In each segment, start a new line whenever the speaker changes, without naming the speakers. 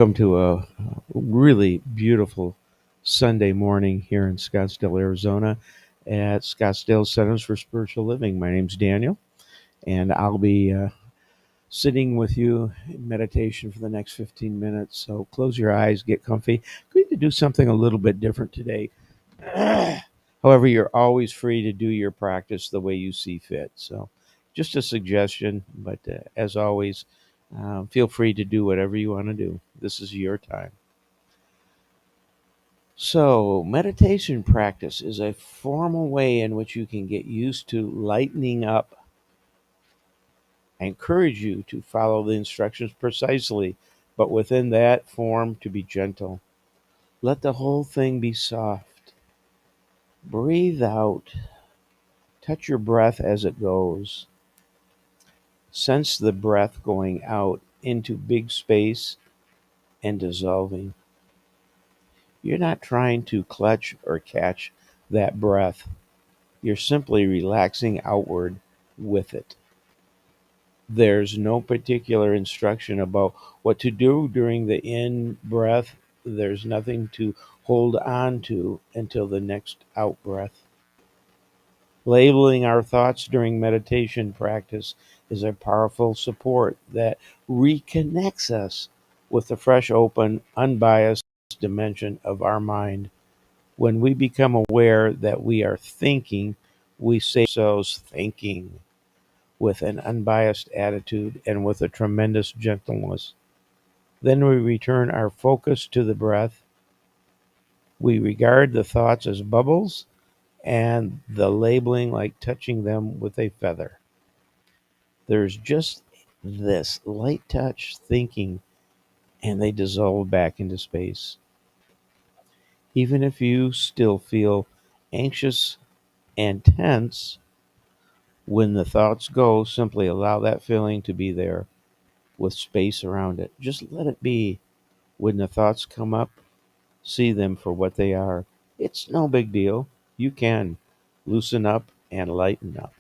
Welcome to a really beautiful Sunday morning here in Scottsdale, Arizona at Scottsdale Centers for Spiritual Living. My name's Daniel, and I'll be sitting with you in meditation for the next 15 minutes. So close your eyes, get comfy. Going to do something a little bit different today. However, you're always free to do your practice the way you see fit. So just a suggestion, but as always, feel free to do whatever you want to do. This is your time. So, meditation practice is a formal way in which you can get used to lightening up. I encourage you to follow the instructions precisely, but within that form to be gentle. Let the whole thing be soft. Breathe out. Touch your breath as it goes. Sense the breath going out into big space and dissolving. You're not trying to clutch or catch that breath. You're simply relaxing outward with it. There's no particular instruction about what to do during the in breath. There's nothing to hold on to until the next out breath. Labeling our thoughts during meditation practice is a powerful support that reconnects us with the fresh, open, unbiased dimension of our mind. When we become aware that we are thinking, we say ourselves thinking with an unbiased attitude and with a tremendous gentleness. Then we return our focus to the breath. We regard the thoughts as bubbles and the labeling like touching them with a feather. There's just this light touch thinking, and they dissolve back into space. Even if you still feel anxious and tense, when the thoughts go, simply allow that feeling to be there with space around it. Just let it be. When the thoughts come up, see them for what they are. It's no big deal. You can loosen up and lighten up.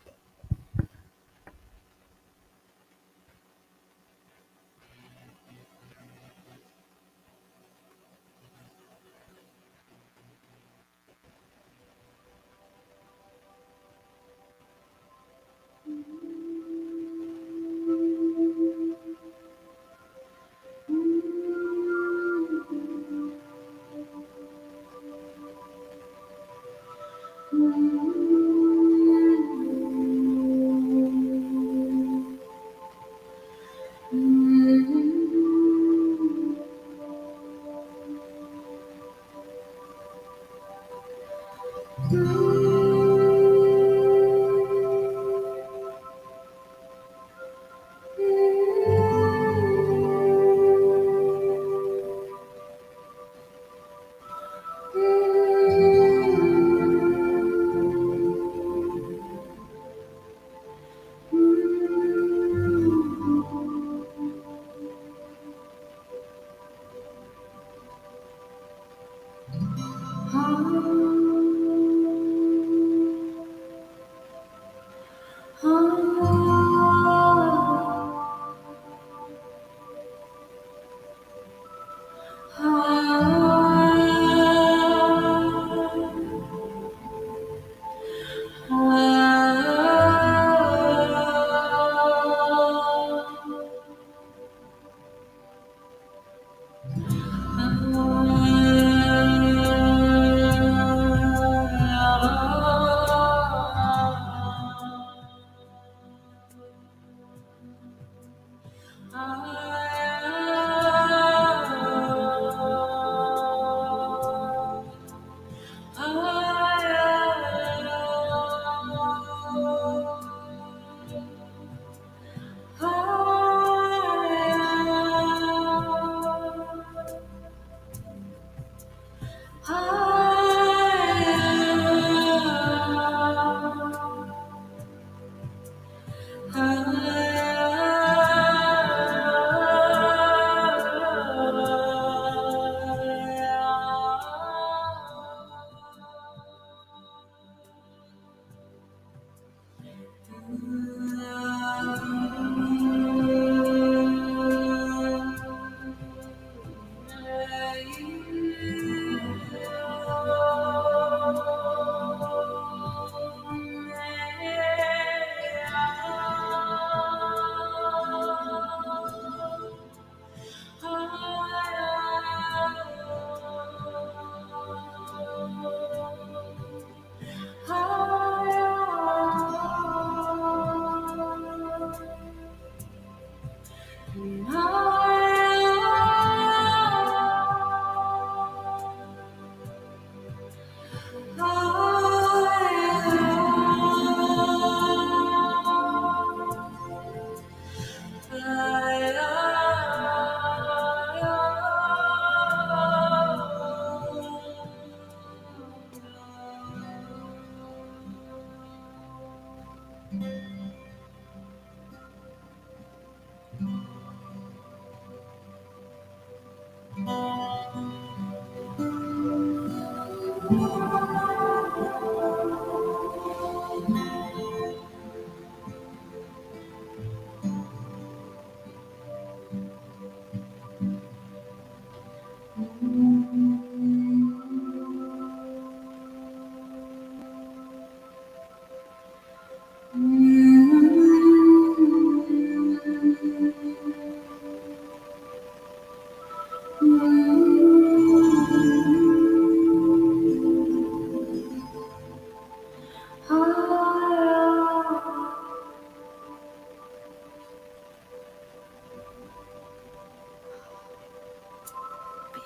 Be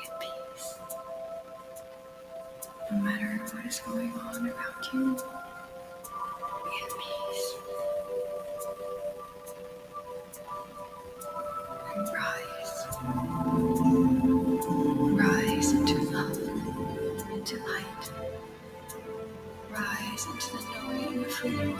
at peace. No matter what is going on around you, be at peace. And rise into love, into light, rise into the knowing of who you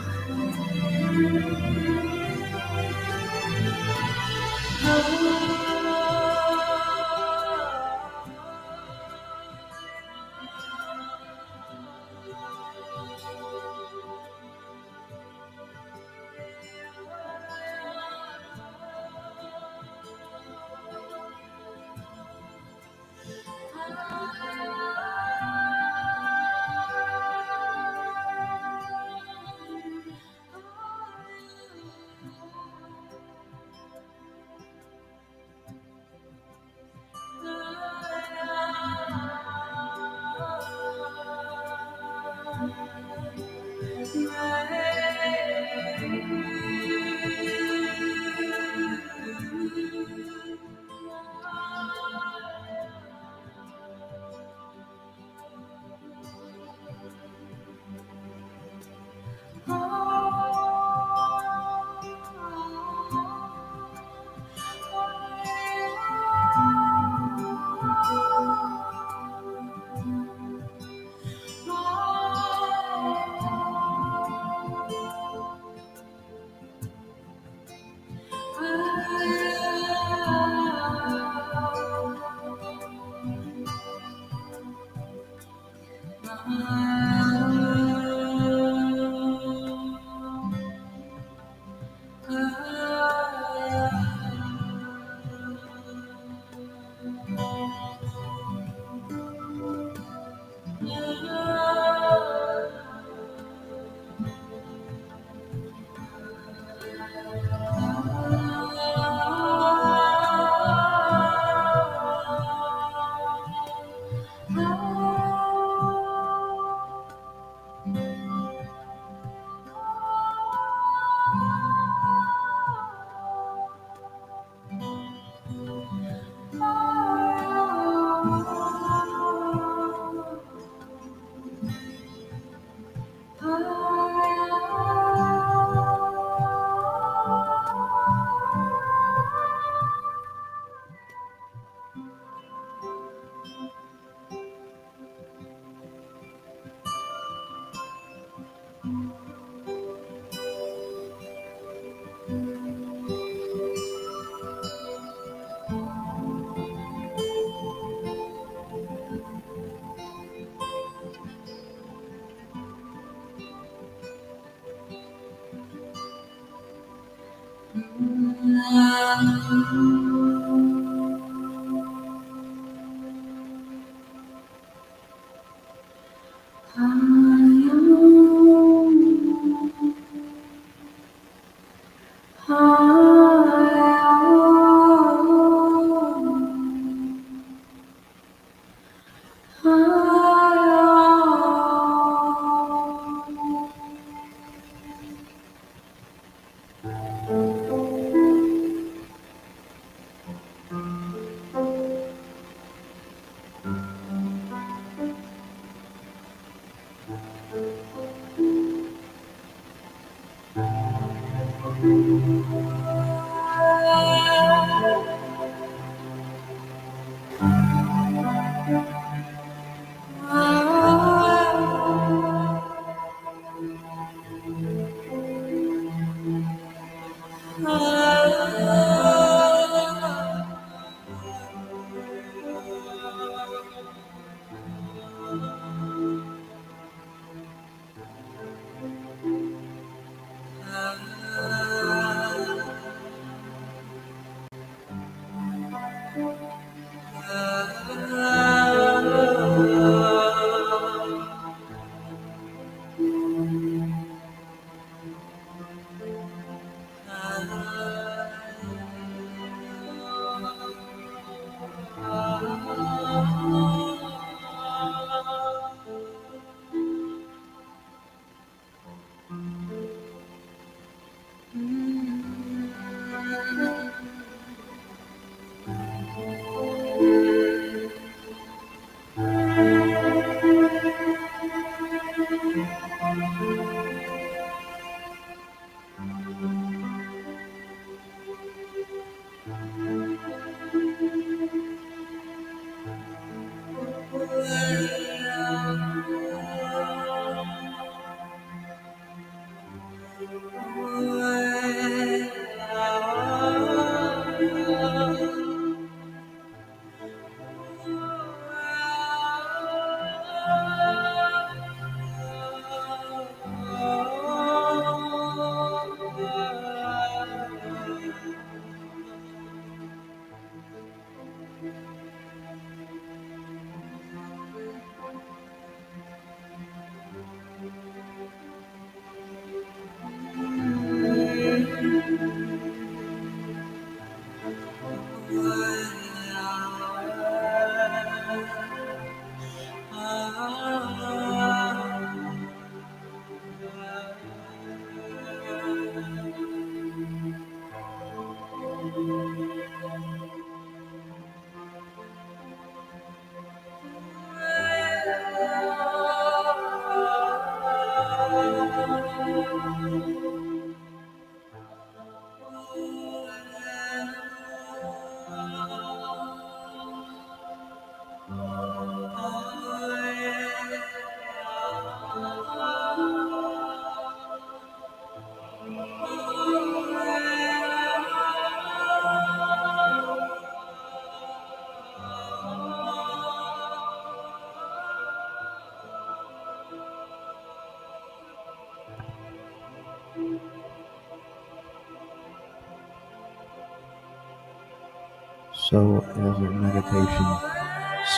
So, as our meditation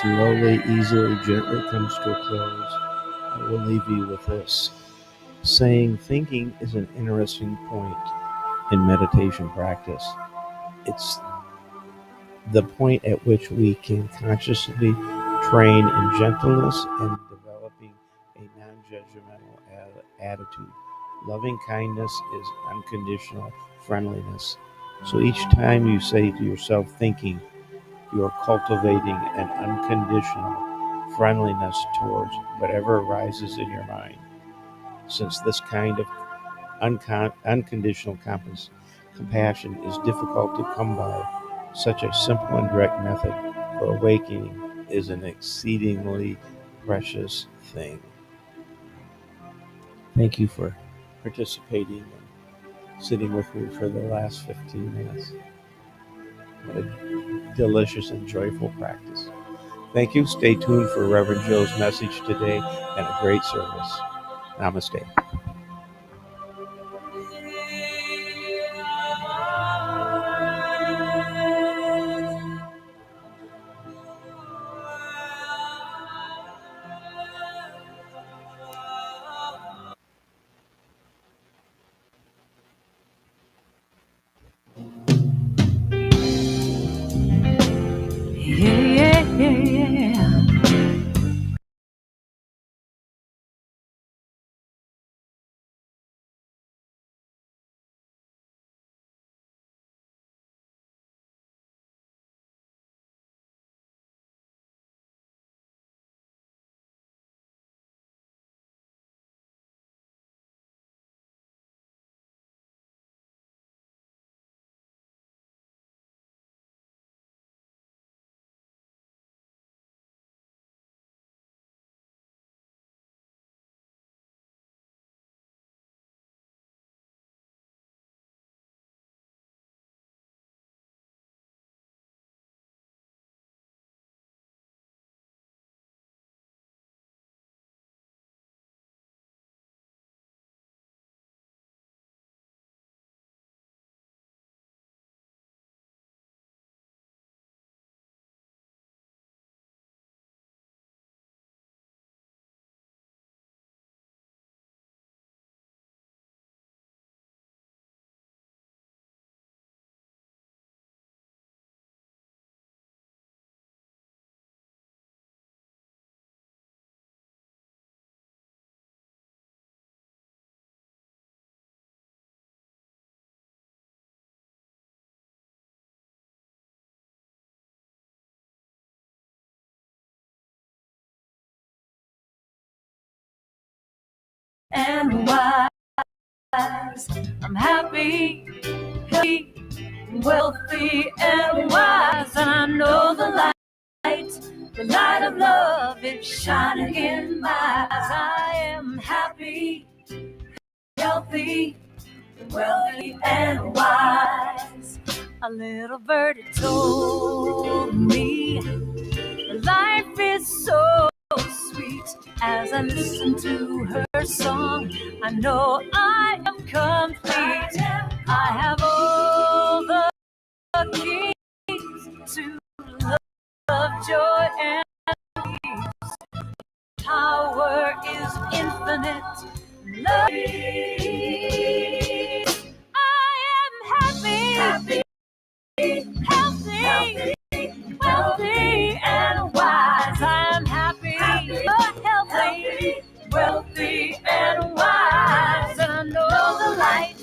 slowly, easily, gently comes to a close, I will leave you with this saying: thinking is an interesting point in meditation practice. It's the point at which we can consciously train in gentleness and developing a non-judgmental attitude. Loving kindness is unconditional friendliness. So each time you say to yourself thinking, you are cultivating an unconditional friendliness towards whatever arises in your mind. Since this kind of unconditional compassion is difficult to come by, such a simple and direct method for awakening is an exceedingly precious thing. Thank you for participating and sitting with me for the last 15 minutes. What a delicious and joyful practice. Thank you. Stay tuned for Reverend Joe's message today and a great service. Namaste.
yeah. And wise, I'm happy, healthy, wealthy, and wise. And I know the light of love is shining in my eyes. I am happy, healthy, wealthy, and wise. A little birdie told me life is so sweet. As I listen to her song, I know I am complete. I have all the keys to love, joy, and power is infinite. Love. I am happy, healthy, wealthy, and wise. I'm happy, healthy, wealthy, and wise. And I know the light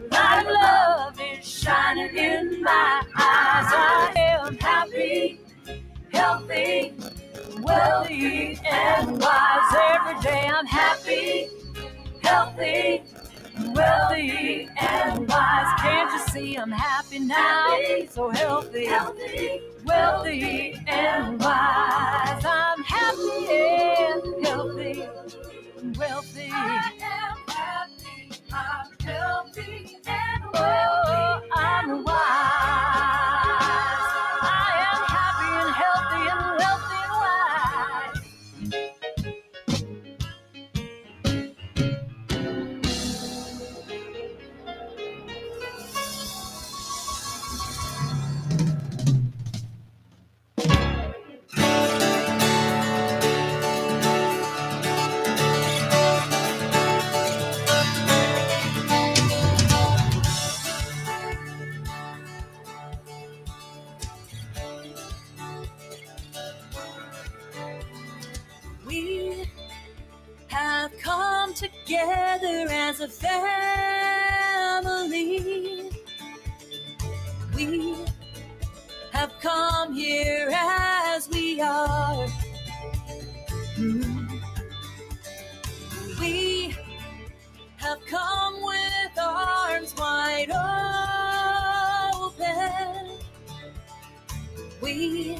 of love is shining in my eyes. I am happy, healthy, wealthy, and wise. Every day I'm happy, healthy, wealthy, and wise. Can't you see I'm happy now? So healthy, wealthy, and wise. I'm happy and healthy, wealthy. I am happy, I'm healthy, and wealthy, I'm wise. I am happy and healthy and wealthy and wise. We have come together as a family. We have come here as we are. We have come with arms wide open. We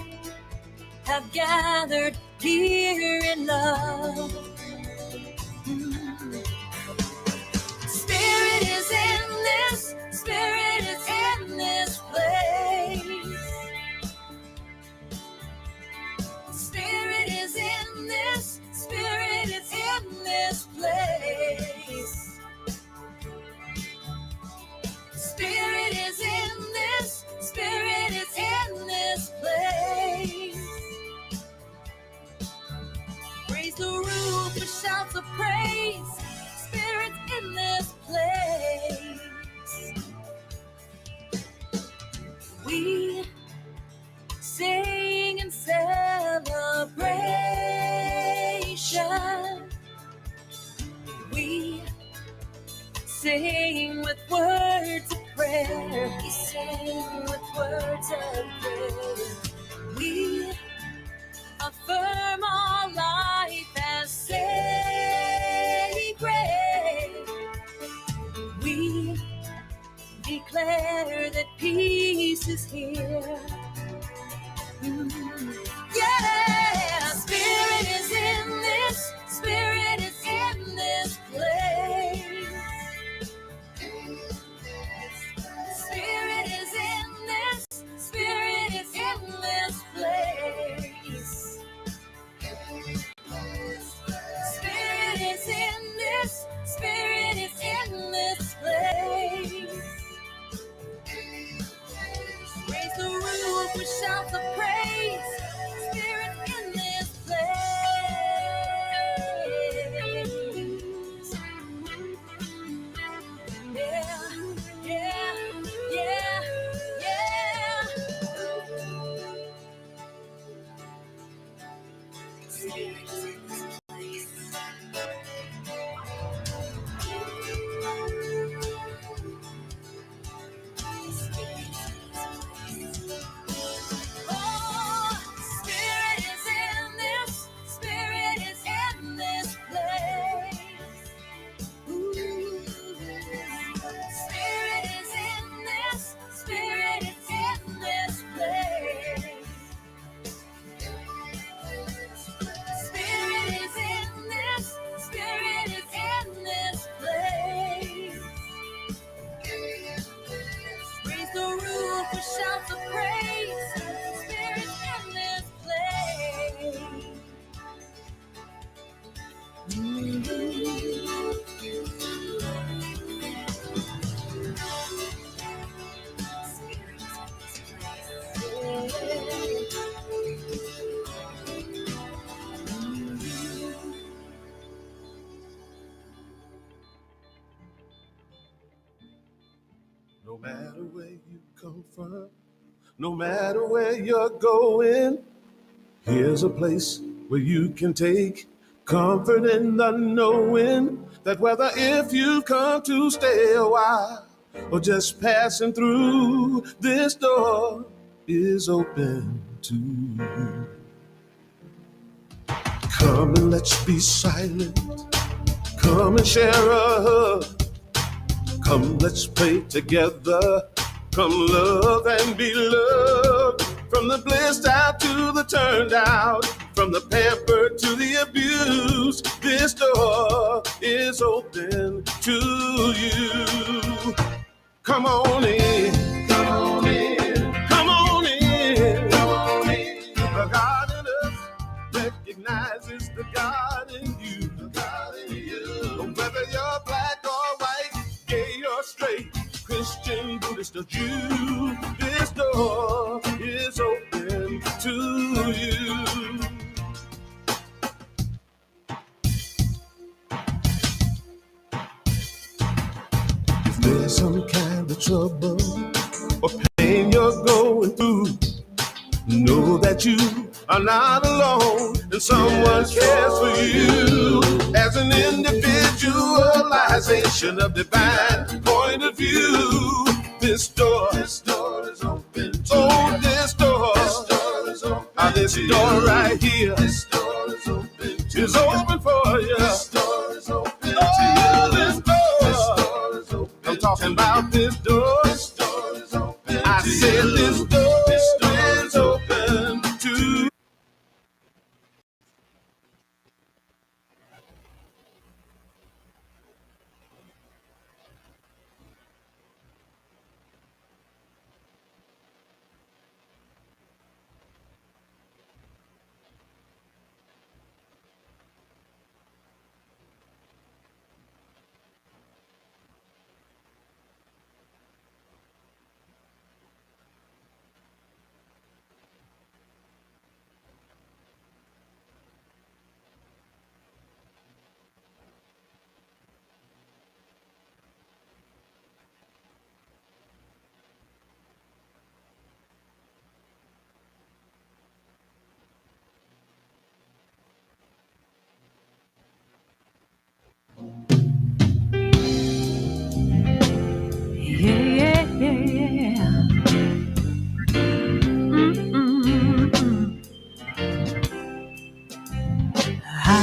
have gathered here in love. Spirit is in this, Spirit is in this place. Spirit is in this, Spirit is in this place. Spirit is in this, Spirit is in this place. Raise the roof sing with words of prayer. We sing with words of prayer. We affirm our life as sacred. We declare that peace is here. Yeah, Spirit is in this, Spirit is in this place. Spirit is in this, Spirit is in this place. Spirit is in this, Spirit is in this place. Raise the roof with shouts of praise. Spirit in this place. Yeah, yeah, yeah, yeah. Spirit is in this place. Oh, Spirit is in this, Spirit is in this place. Ooh. Spirit is in this, Spirit is in this place. Spirit is in this, Spirit is in this place. Raise the roof with shouts of praise. Spirit in this place. No matter where you come from, no matter where you're going, here's a place where you can take comfort in the knowing that whether if you come to stay a while or just passing through, this door is open to you. Come and let's be silent. Come and share a hug. Come, let's pray together. Come, love and be loved. From the blissed out to the turned out, from the pampered to the abused, this door is open to you. Come on in, come on in, come on in, come on in. The God in us recognizes the God in you, the God in you. Whether you're black or white, gay or straight, Christian, Buddhist or Jew, this door is open to you. If there's some kind of trouble or pain you're going through, know that you are not alone and someone cares for you. As an individualization of divine point of view, this door is open to you. This door is open. This door right here, this door is open to is open for you. This door is open to you. This door is open. I'm talking about this door. This door is open. I said this door is open to you.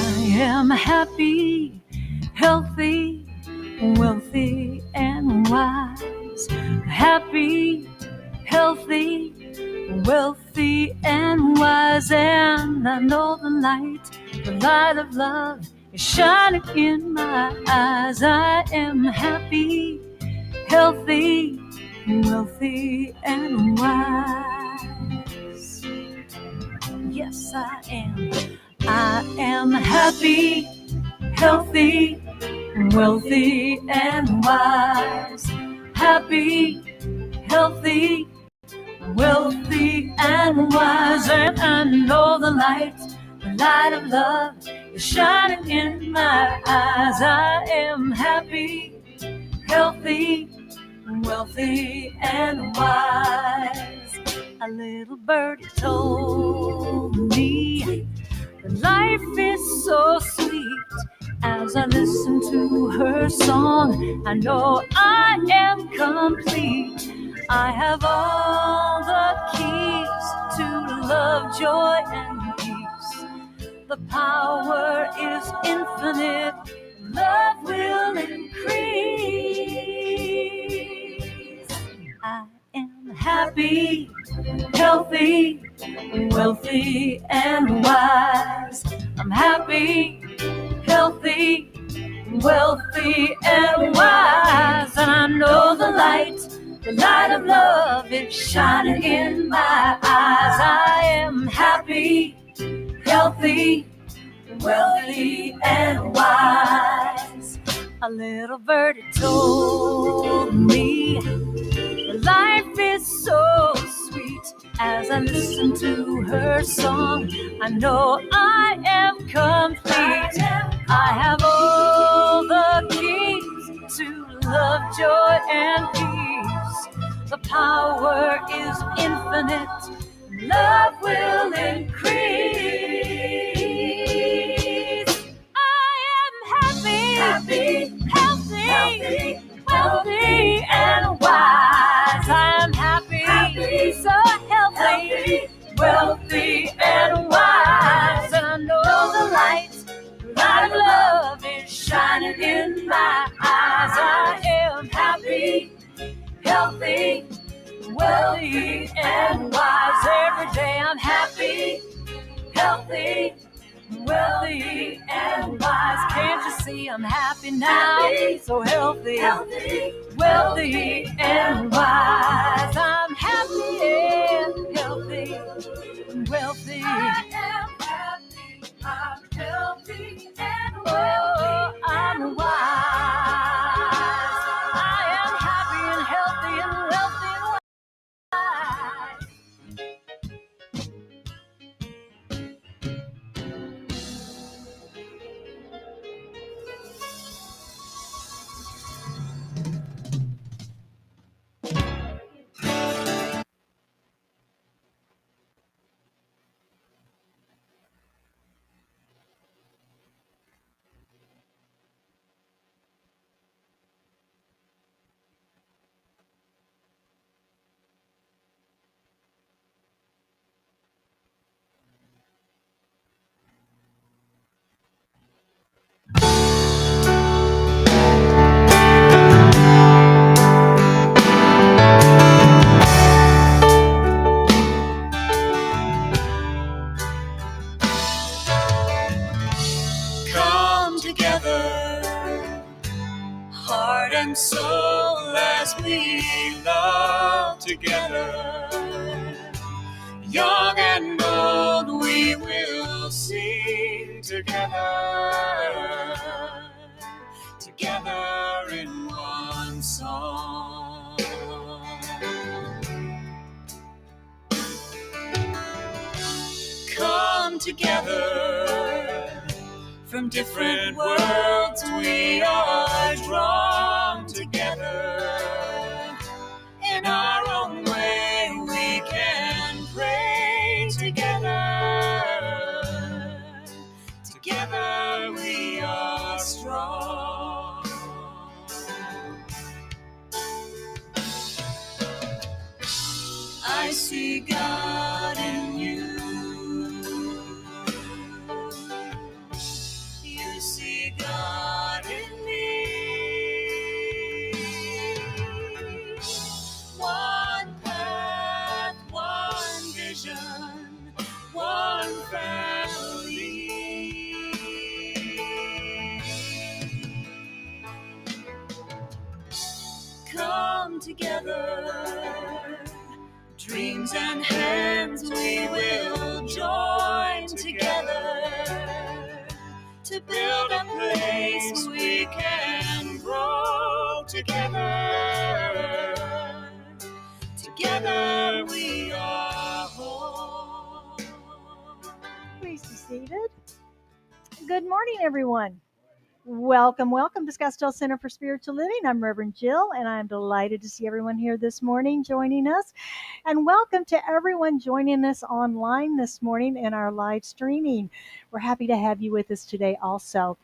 am happy, healthy, wealthy, and wise. Happy, healthy, wealthy, and wise. And I know the light of love is shining in my eyes. I am happy, healthy, wealthy, and wise. Yes, I am. I am happy, healthy, wealthy, and wise. Happy, healthy, wealthy, and wise. And I know the light of love is shining in my eyes. I am happy, healthy, wealthy, and wise. A little birdie told me that life is so sweet. As I listen to her song, I know I am complete. I have all the keys to love, joy, and peace. The power is infinite. Love will increase. I am happy, healthy, wealthy, and wise. I'm happy, healthy, wealthy, and wise. And I know the light of love is shining in my eyes. I am happy, healthy, wealthy, and wise. A little birdie told me life is so sweet. As I listen to her song, I know I am complete. I have all the keys to love, joy, and peace. The power is infinite. Love will increase. I am happy, healthy, wealthy, and wise. I'm happy, so healthy, wealthy, and wise. And I know the light of love is shining in my eyes. I am happy, healthy, wealthy, and wise. Every day I'm happy, healthy, wealthy, and wise. Can't you see I'm happy now? So healthy, wealthy, and wise. I'm happy and healthy, wealthy. I am happy, I'm healthy, and wealthy, I'm wise. I am happy and healthy and wealthy and wise. Come together, heart and soul, as we love together. Young and old, we will sing together, together in one song. Come together, from different worlds we are drawn together. In our own way we can pray together. Together we are strong. I see God in you. together. Dreams and hands we will join together to build a place we can grow together. Together we are whole.
Please be seated. Good morning, everyone. Welcome to Scottsdale Center for Spiritual Living. I'm Reverend Jill, and I'm delighted to see everyone here this morning joining us. And welcome to everyone joining us online this morning in our live streaming. We're happy to have you with us today also.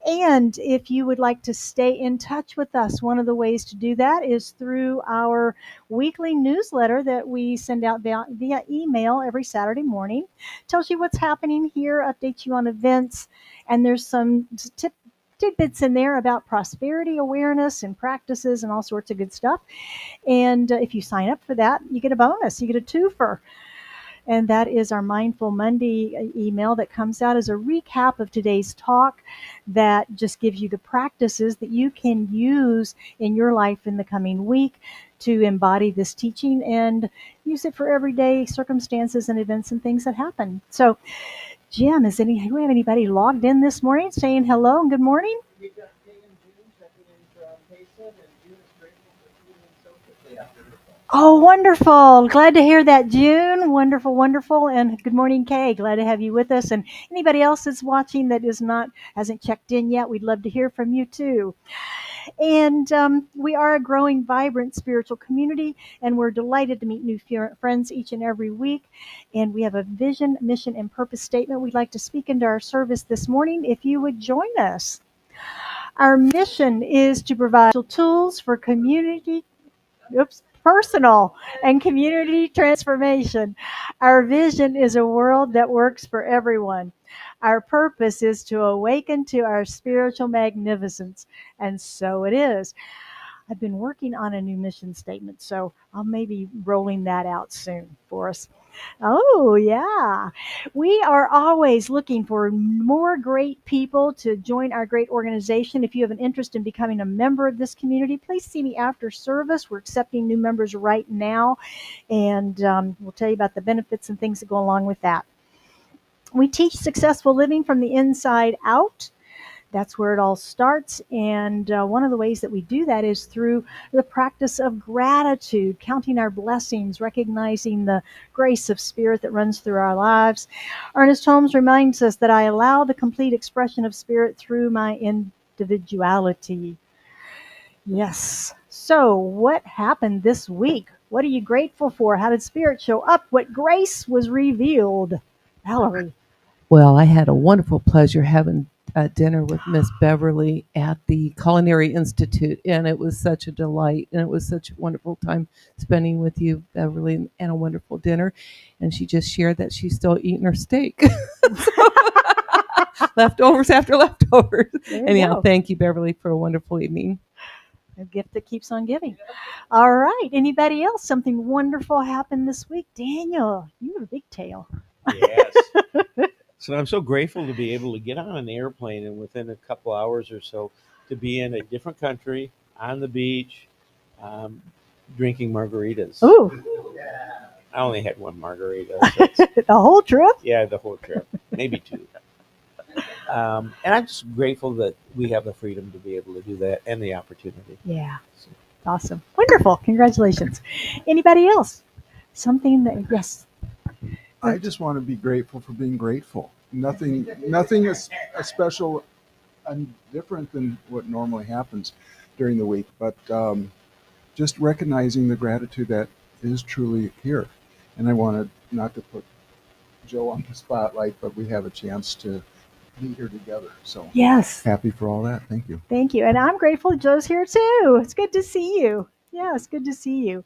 And if you would like to stay in touch with us, one of the ways to do that is through our weekly newsletter that we send out via email every Saturday morning. Tells you what's happening here, updates you on events, and there's some tidbits in there about prosperity awareness and practices and all sorts of good stuff. And if you sign up for that, you get a bonus. You get a twofer. And that is our Mindful Monday email that comes out as a recap of today's talk that just gives you the practices that you can use in your life in the coming week to embody this teaching and use it for everyday circumstances and events and things that happen. So, Jim, do we have anybody logged in this morning saying hello and good morning?
We've got Kay and June checking in from Payson, and June is grateful for healing so quickly after her fall.
Oh, wonderful. Glad to hear that, June. Wonderful, wonderful. And good morning, Kay. Glad to have you with us. And anybody else that's watching that hasn't checked in yet, we'd love to hear from you too. And we are a growing, vibrant spiritual community, and we're delighted to meet new friends each and every week. And we have a vision, mission, and purpose statement we'd like to speak into our service this morning if you would join us. Our mission is to provide tools for personal and community transformation. Our vision is a world that works for everyone. Our purpose is to awaken to our spiritual magnificence, and so it is. I've been working on a new mission statement, so I'll maybe rolling that out soon for us. Oh, yeah. We are always looking for more great people to join our great organization. If you have an interest in becoming a member of this community, please see me after service. We're accepting new members right now, and we'll tell you about the benefits and things that go along with that. We teach successful living from the inside out. That's where it all starts. And one of the ways that we do that is through the practice of gratitude, counting our blessings, recognizing the grace of spirit that runs through our lives. Ernest Holmes reminds us that I allow the complete expression of spirit through my individuality. Yes. So what happened this week? What are you grateful for? How did spirit show up? What grace was revealed? Valerie.
Well, I had a wonderful pleasure having dinner with Miss Beverly at the Culinary Institute, and it was such a delight, and it was such a wonderful time spending with you, Beverly, and a wonderful dinner. And she just shared that she's still eating her steak. Leftovers after leftovers. Anyhow, thank you, Beverly, for a wonderful evening.
A gift that keeps on giving. All right. Anybody else? Something wonderful happened this week. Daniel, you have a big tail.
Yes. So I'm so grateful to be able to get on an airplane and within a couple hours or so to be in a different country, on the beach, drinking margaritas.
Ooh.
I only had one margarita. So
the whole trip?
Yeah, the whole trip. Maybe two. And I'm just grateful that we have the freedom to be able to do that and the opportunity.
Yeah. So. Awesome. Wonderful. Congratulations. Anybody else? Something that, yes.
I just want to be grateful for being grateful. Nothing is special and different than what normally happens during the week, but just recognizing the gratitude that is truly here. And I wanted not to put Joe on the spotlight, but we have a chance to be here together. So
yes,
happy for all that. Thank you.
Thank you. And I'm grateful Joe's here too. It's good to see you. Yeah, it's good to see you.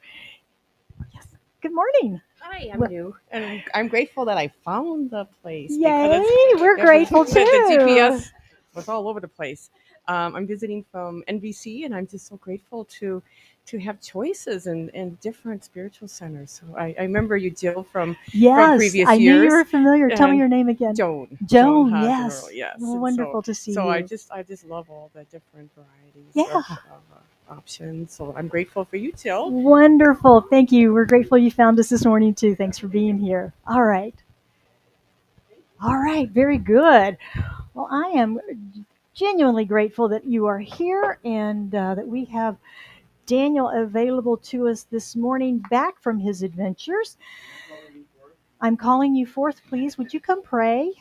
Yes. Good morning.
Hi, I'm new, and I'm grateful that I found the place.
Yay, we're grateful too.
The GPS was all over the place. I'm visiting from NBC, and I'm just so grateful to have choices in different spiritual centers. So I remember you, Jill, from previous years.
I knew you were familiar. Tell me your name again.
Joan,
yes.
Yes.
Well, wonderful to see you.
So I just love all the different varieties.
Yeah.
options. So I'm grateful for you, Jill.
Wonderful. Thank you. We're grateful you found us this morning, too. Thanks for being here. All right. All right. Very good. Well, I am genuinely grateful that you are here and that we have Daniel available to us this morning back from his adventures. I'm calling you forth, please. Would you come pray?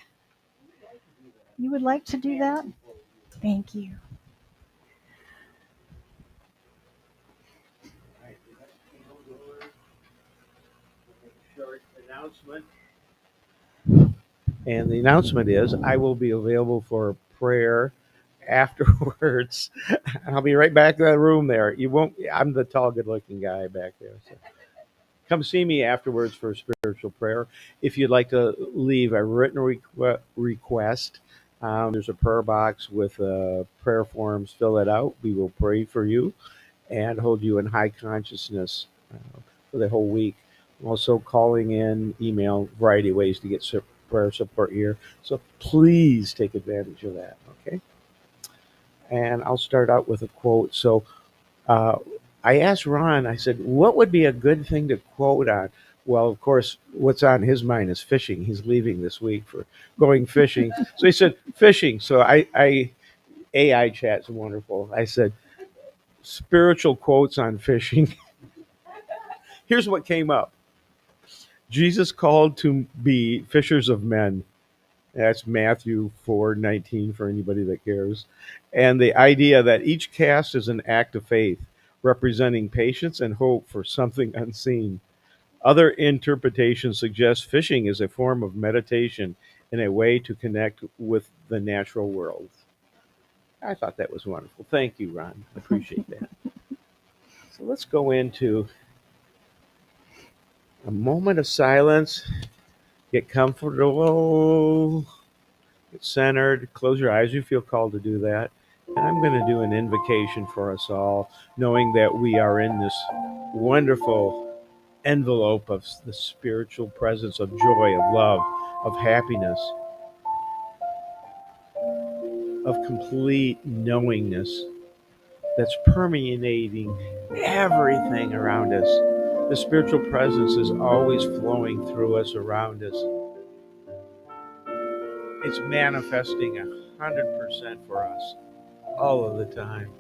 You would like to do that? Thank you.
Short announcement. And the announcement is I will be available for prayer afterwards. I'll be right back in that room there. You won't, I'm the tall, good looking guy back there. So come see me afterwards for spiritual prayer. If you'd like to leave a written request, there's a prayer box with prayer forms. Fill it out. We will pray for you and hold you in high consciousness for the whole week. I'm also calling in, email, variety of ways to get prayer support here. So please take advantage of that. Okay. And I'll start out with a quote. So uh, I asked Ron, I said, what would be a good thing to quote on? Well, of course, what's on his mind is fishing. He's leaving this week for going fishing. So he said, fishing. So I AI chat's wonderful. I said, spiritual quotes on fishing. Here's what came up. Jesus called to be fishers of men. That's Matthew 4:19 for anybody that cares. And the idea that each cast is an act of faith, representing patience and hope for something unseen. Other interpretations suggest fishing is a form of meditation and a way to connect with the natural world. I thought that was wonderful. Thank you, Ron. I appreciate that. So let's go into a moment of silence. Get comfortable. Get centered, close your eyes. You feel called to do that. And I'm going to do an invocation for us all, knowing that we are in this wonderful envelope of the spiritual presence of joy, of love, of happiness, of complete knowingness that's permeating everything around us. The spiritual presence is always flowing through us, around us. It's manifesting 100% for us all of the time.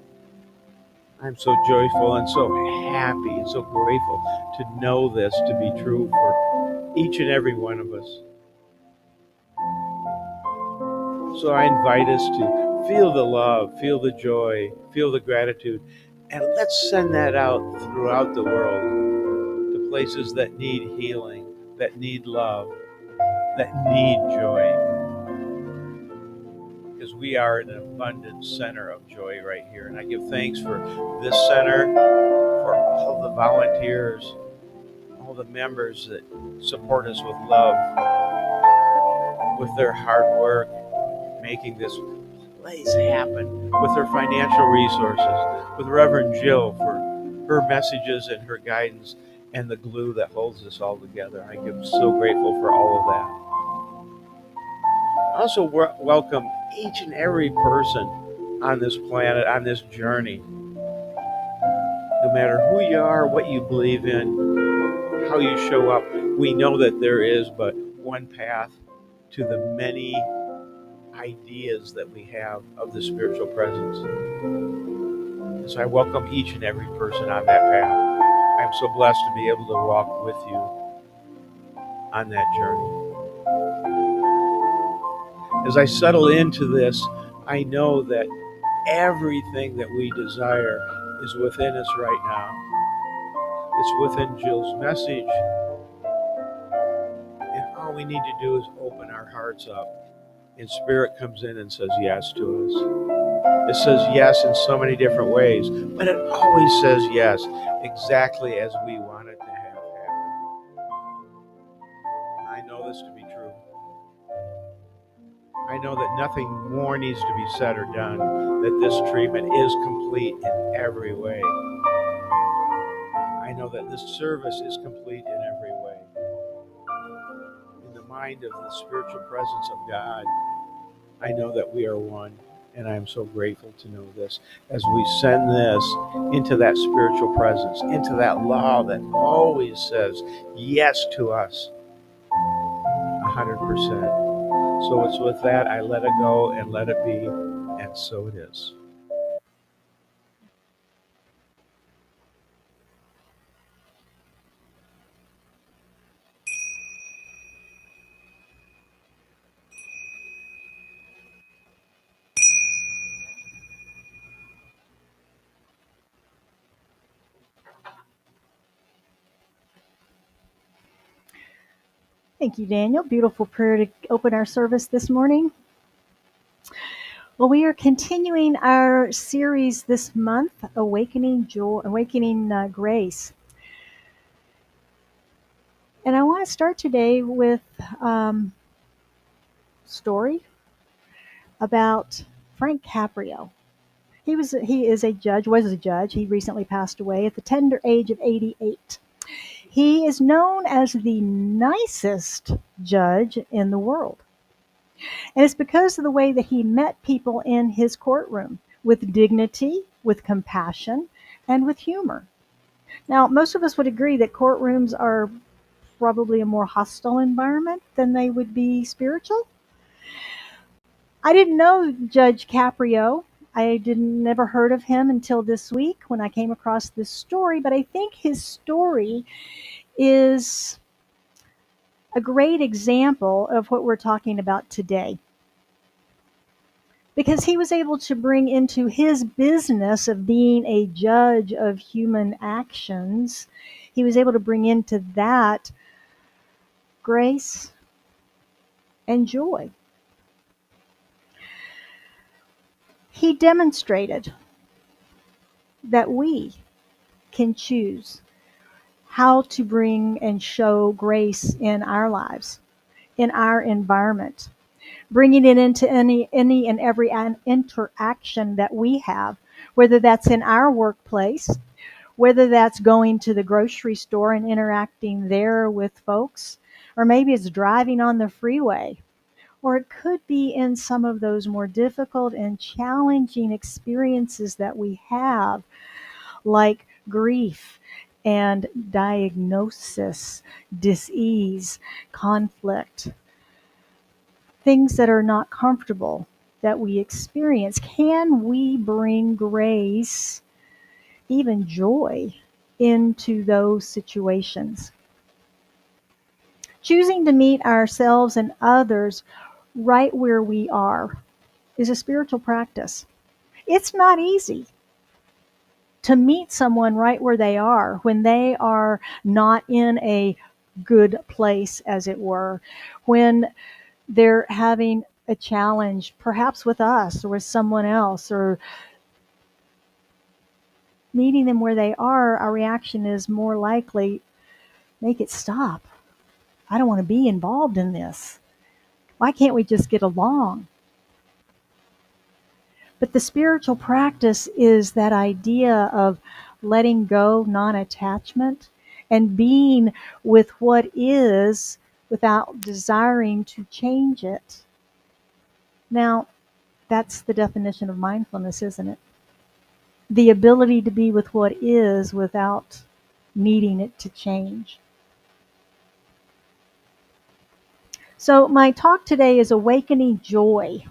I'm so joyful and so happy and so grateful to know this to be true for each and every one of us. So I invite us to feel the love, feel the joy, feel the gratitude, and let's send that out throughout the world to places that need healing, that need love, that need joy. Because we are an abundant center of joy right here. And I give thanks for this center, for all the volunteers, all the members that support us with love, with their hard work, making this place happen, with their financial resources, with Reverend Jill for her messages and her guidance and the glue that holds us all together. I am so grateful for all of that. I also welcome each and every person on this planet, on this journey. No matter who you are, what you believe in, how you show up, we know that there is but one path to the many ideas that we have of the spiritual presence. And so I welcome each and every person on that path. I'm so blessed to be able to walk with you on that journey. As I settle into this, I know that everything that we desire is within us right now. It's within Jill's message. And all we need to do is open our hearts up. And Spirit comes in and says yes to us. It says yes in so many different ways, but it always says yes exactly as we want it to have happen. I know this to be true. I know that nothing more needs to be said or done, that this treatment is complete in every way. I know that this service is complete in every way. In the mind of the spiritual presence of God, I know that we are one. And I am so grateful to know this as we send this into that spiritual presence, into that law that always says yes to us 100%. So it's with that I let it go and let it be, and so it is.
Thank you, Daniel. Beautiful prayer to open our service this morning. Well, we are continuing our series this month, Awakening Joy, Awakening Grace. And I want to start today with a story about Frank Caprio. He is a judge, was a judge. He recently passed away at the tender age of 88. He is known as the nicest judge in the world. And it's because of the way that he met people in his courtroom with dignity, with compassion, and with humor. Now, most of us would agree that courtrooms are probably a more hostile environment than they would be spiritual. I didn't know Judge Caprio. I didn't never heard of him until this week when I came across this story, but I think his story is a great example of what we're talking about today. Because he was able to bring into his business of being a judge of human actions, he was able to bring into that grace and joy. He demonstrated that we can choose how to bring and show grace in our lives, in our environment, bringing it into any and every interaction that we have, whether that's in our workplace, whether that's going to the grocery store and interacting there with folks, or maybe it's driving on the freeway, or it could be in some of those more difficult and challenging experiences that we have, like grief and diagnosis, dis-ease, conflict, things that are not comfortable that we experience. Can we bring grace, even joy, into those situations? Choosing to meet ourselves and others right where we are is a spiritual practice. It's not easy to meet someone right where they are when they are not in a good place, as it were, when they're having a challenge, perhaps with us or with someone else, or meeting them where they are. Our reaction is more likely, make it stop. I don't want to be involved in this. Why can't we just get along? But the spiritual practice is that idea of letting go, non-attachment, and being with what is without desiring to change it. Now, that's the definition of mindfulness, isn't it? The ability to be with what is without needing it to change. So my talk today is awakening joy.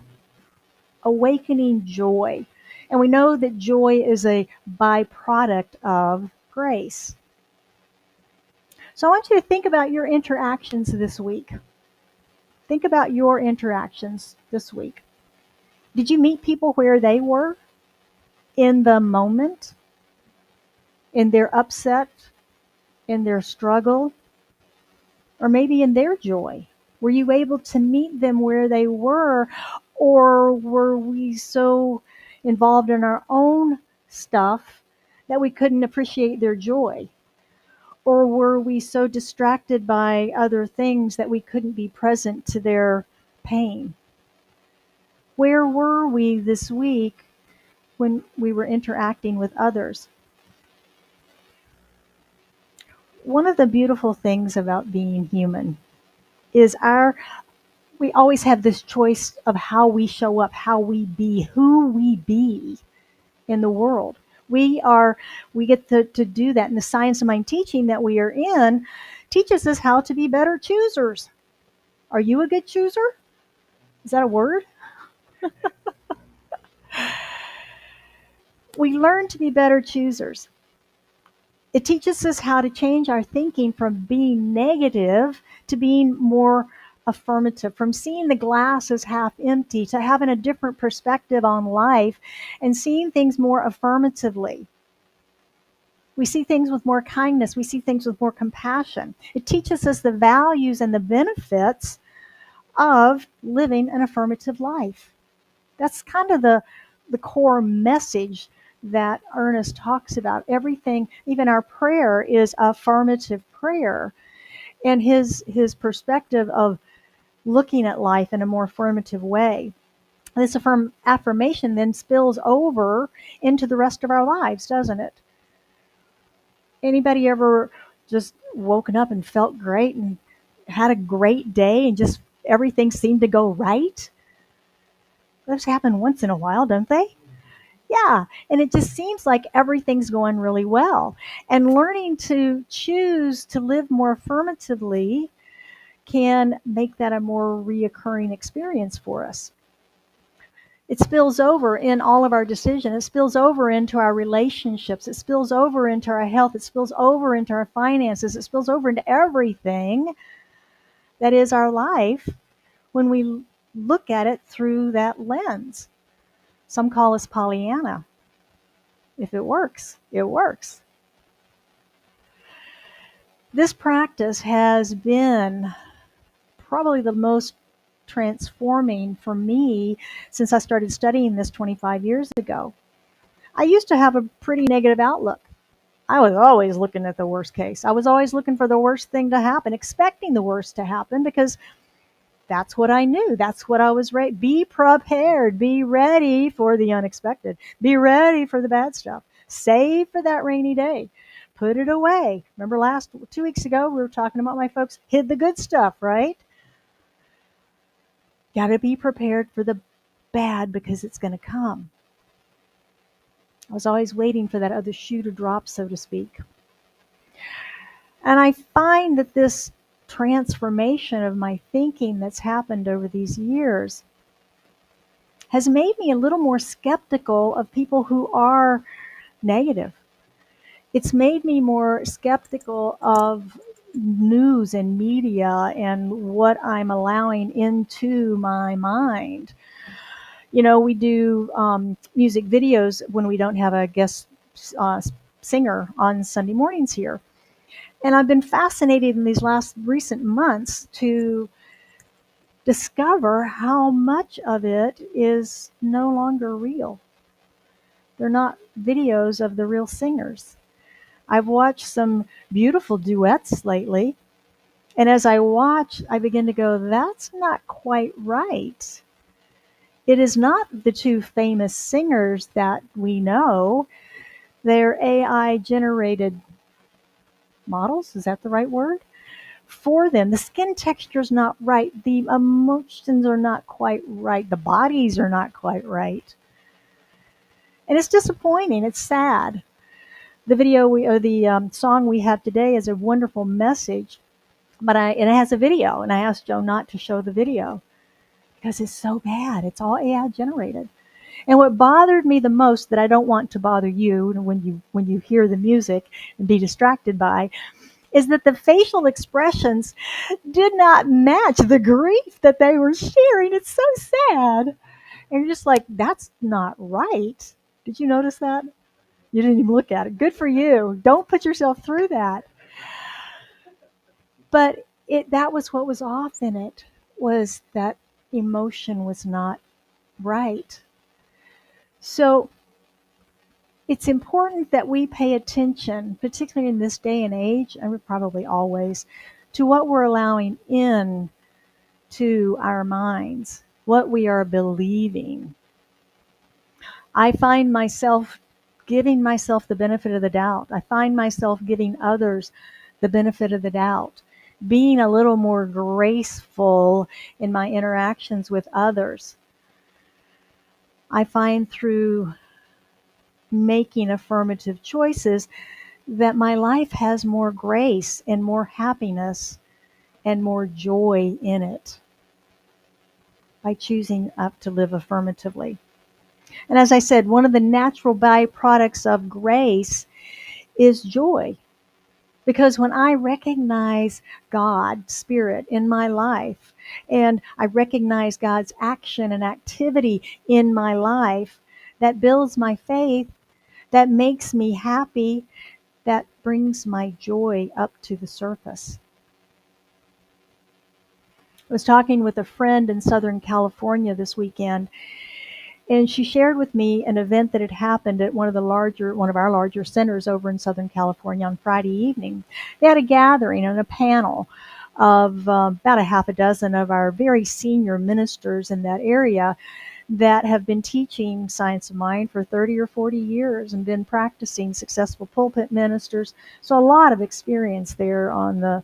Awakening joy. And we know that joy is a byproduct of grace. So I want you to think about your interactions this week. Think about your interactions this week. Did you meet people where they were in the moment, in their upset, in their struggle, or maybe in their joy? Were you able to meet them where they were, or were we so involved in our own stuff that we couldn't appreciate their joy? Or were we so distracted by other things that we couldn't be present to their pain? Where were we this week when we were interacting with others? One of the beautiful things about being human is our We always have this choice of how we show up, how we be, who we be in the world. We get to do that. And the Science of Mind teaching that we are in teaches us how to be better choosers. Are you a good chooser? Is that a word? We learn to be better choosers. It teaches us how to change our thinking from being negative to being more affirmative, from seeing the glass as half empty to having a different perspective on life and seeing things more affirmatively. We see things with more kindness. We see things with more compassion. It teaches us the values and the benefits of living an affirmative life. That's kind of the core message that Ernest talks about. Everything, even our prayer, is affirmative prayer. And his perspective of looking at life in a more affirmative way. This affirmation then spills over into the rest of our lives, doesn't it? Anybody ever just woken up and felt great and had a great day and just everything seemed to go right? Those happen once in a while, don't they? Yeah, and it just seems like everything's going really well. And learning to choose to live more affirmatively can make that a more reoccurring experience for us. It spills over in all of our decisions. It spills over into our relationships. It spills over into our health. It spills over into our finances. It spills over into everything that is our life when we look at it through that lens. Some call us Pollyanna. If it works, it works. This practice has been probably the most transforming for me since I started studying this 25 years ago. I used to have a pretty negative outlook. I was always looking at the worst case. I was always looking for the worst thing to happen, expecting the worst to happen because that's what I knew. That's what I was ready. Be prepared. Be ready for the unexpected. Be ready for the bad stuff. Save for that rainy day. Put it away. Remember 2 weeks ago, we were talking about my folks hid the good stuff, right? Got to be prepared for the bad because it's going to come. I was always waiting for that other shoe to drop, so to speak. And I find that this transformation of my thinking that's happened over these years has made me a little more skeptical of people who are negative. It's made me more skeptical of news and media and what I'm allowing into my mind. You know, we do music videos when we don't have a guest singer on Sunday mornings here. And I've been fascinated in these last recent months to discover how much of it is no longer real. They're not videos of the real singers. I've watched some beautiful duets lately. And as I watch, I begin to go, that's not quite right. It is not the two famous singers that we know. They're AI generated models. Is that the right word? For them. The skin texture is not right. The emotions are not quite right. The bodies are not quite right. And it's disappointing. It's sad. The song we have today is a wonderful message, but it has a video, and I asked Joe not to show the video because it's so bad. It's all AI generated. And what bothered me the most, that I don't want to bother you when you hear the music and be distracted by, is that the facial expressions did not match the grief that they were sharing. It's so sad. And you're just like, that's not right. Did you notice that? You didn't even look at it. Good for you. Don't put yourself through that. But that was what was off in it, was that emotion was not right. So it's important that we pay attention, particularly in this day and age, and probably always, to what we're allowing in to our minds, what we are believing. I find myself giving myself the benefit of the doubt. I find myself giving others the benefit of the doubt. being a little more graceful in my interactions with others. I find through making affirmative choices that my life has more grace and more happiness and more joy in it by choosing up to live affirmatively. And as I said, one of the natural byproducts of grace is joy. Because when I recognize God, Spirit, in my life, and I recognize God's action and activity in my life, that builds my faith, that makes me happy, that brings my joy up to the surface. I was talking with a friend in Southern California this weekend, and she shared with me an event that had happened at one of our larger centers over in Southern California on Friday evening. They had a gathering and a panel of about a half a dozen of our very senior ministers in that area that have been teaching Science of Mind for 30 or 40 years and been practicing, successful pulpit ministers. So a lot of experience there on the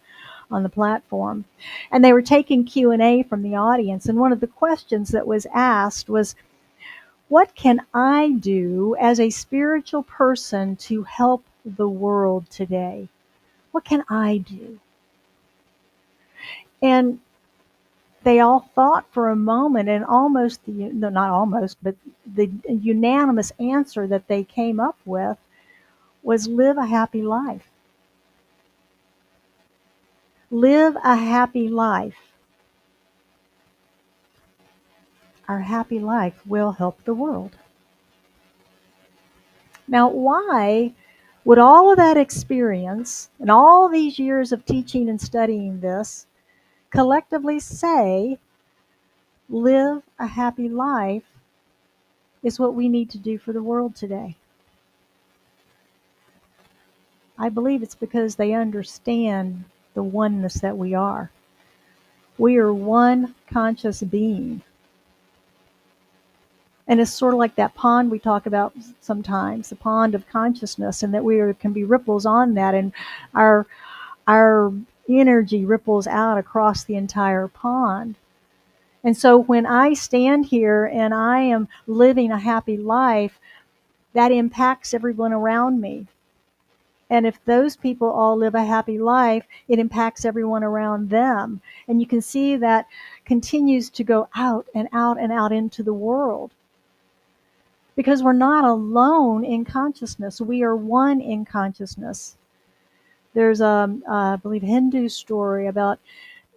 platform. And they were taking Q&A from the audience, and one of the questions that was asked was, what can I do as a spiritual person to help the world today? What can I do? And they all thought for a moment, and not almost, but the unanimous answer that they came up with was live a happy life. Live a happy life. Our happy life will help the world. Now, why would all of that experience and all these years of teaching and studying this collectively say live a happy life is what we need to do for the world today? I believe it's because they understand the oneness that we are. We are one conscious being. And it's sort of like that pond we talk about sometimes, the pond of consciousness, and that can be ripples on that, and our energy ripples out across the entire pond. And so when I stand here and I am living a happy life, that impacts everyone around me. And if those people all live a happy life, it impacts everyone around them. And you can see that continues to go out and out and out into the world. Because we're not alone in consciousness. We are one in consciousness. There's I believe, Hindu story about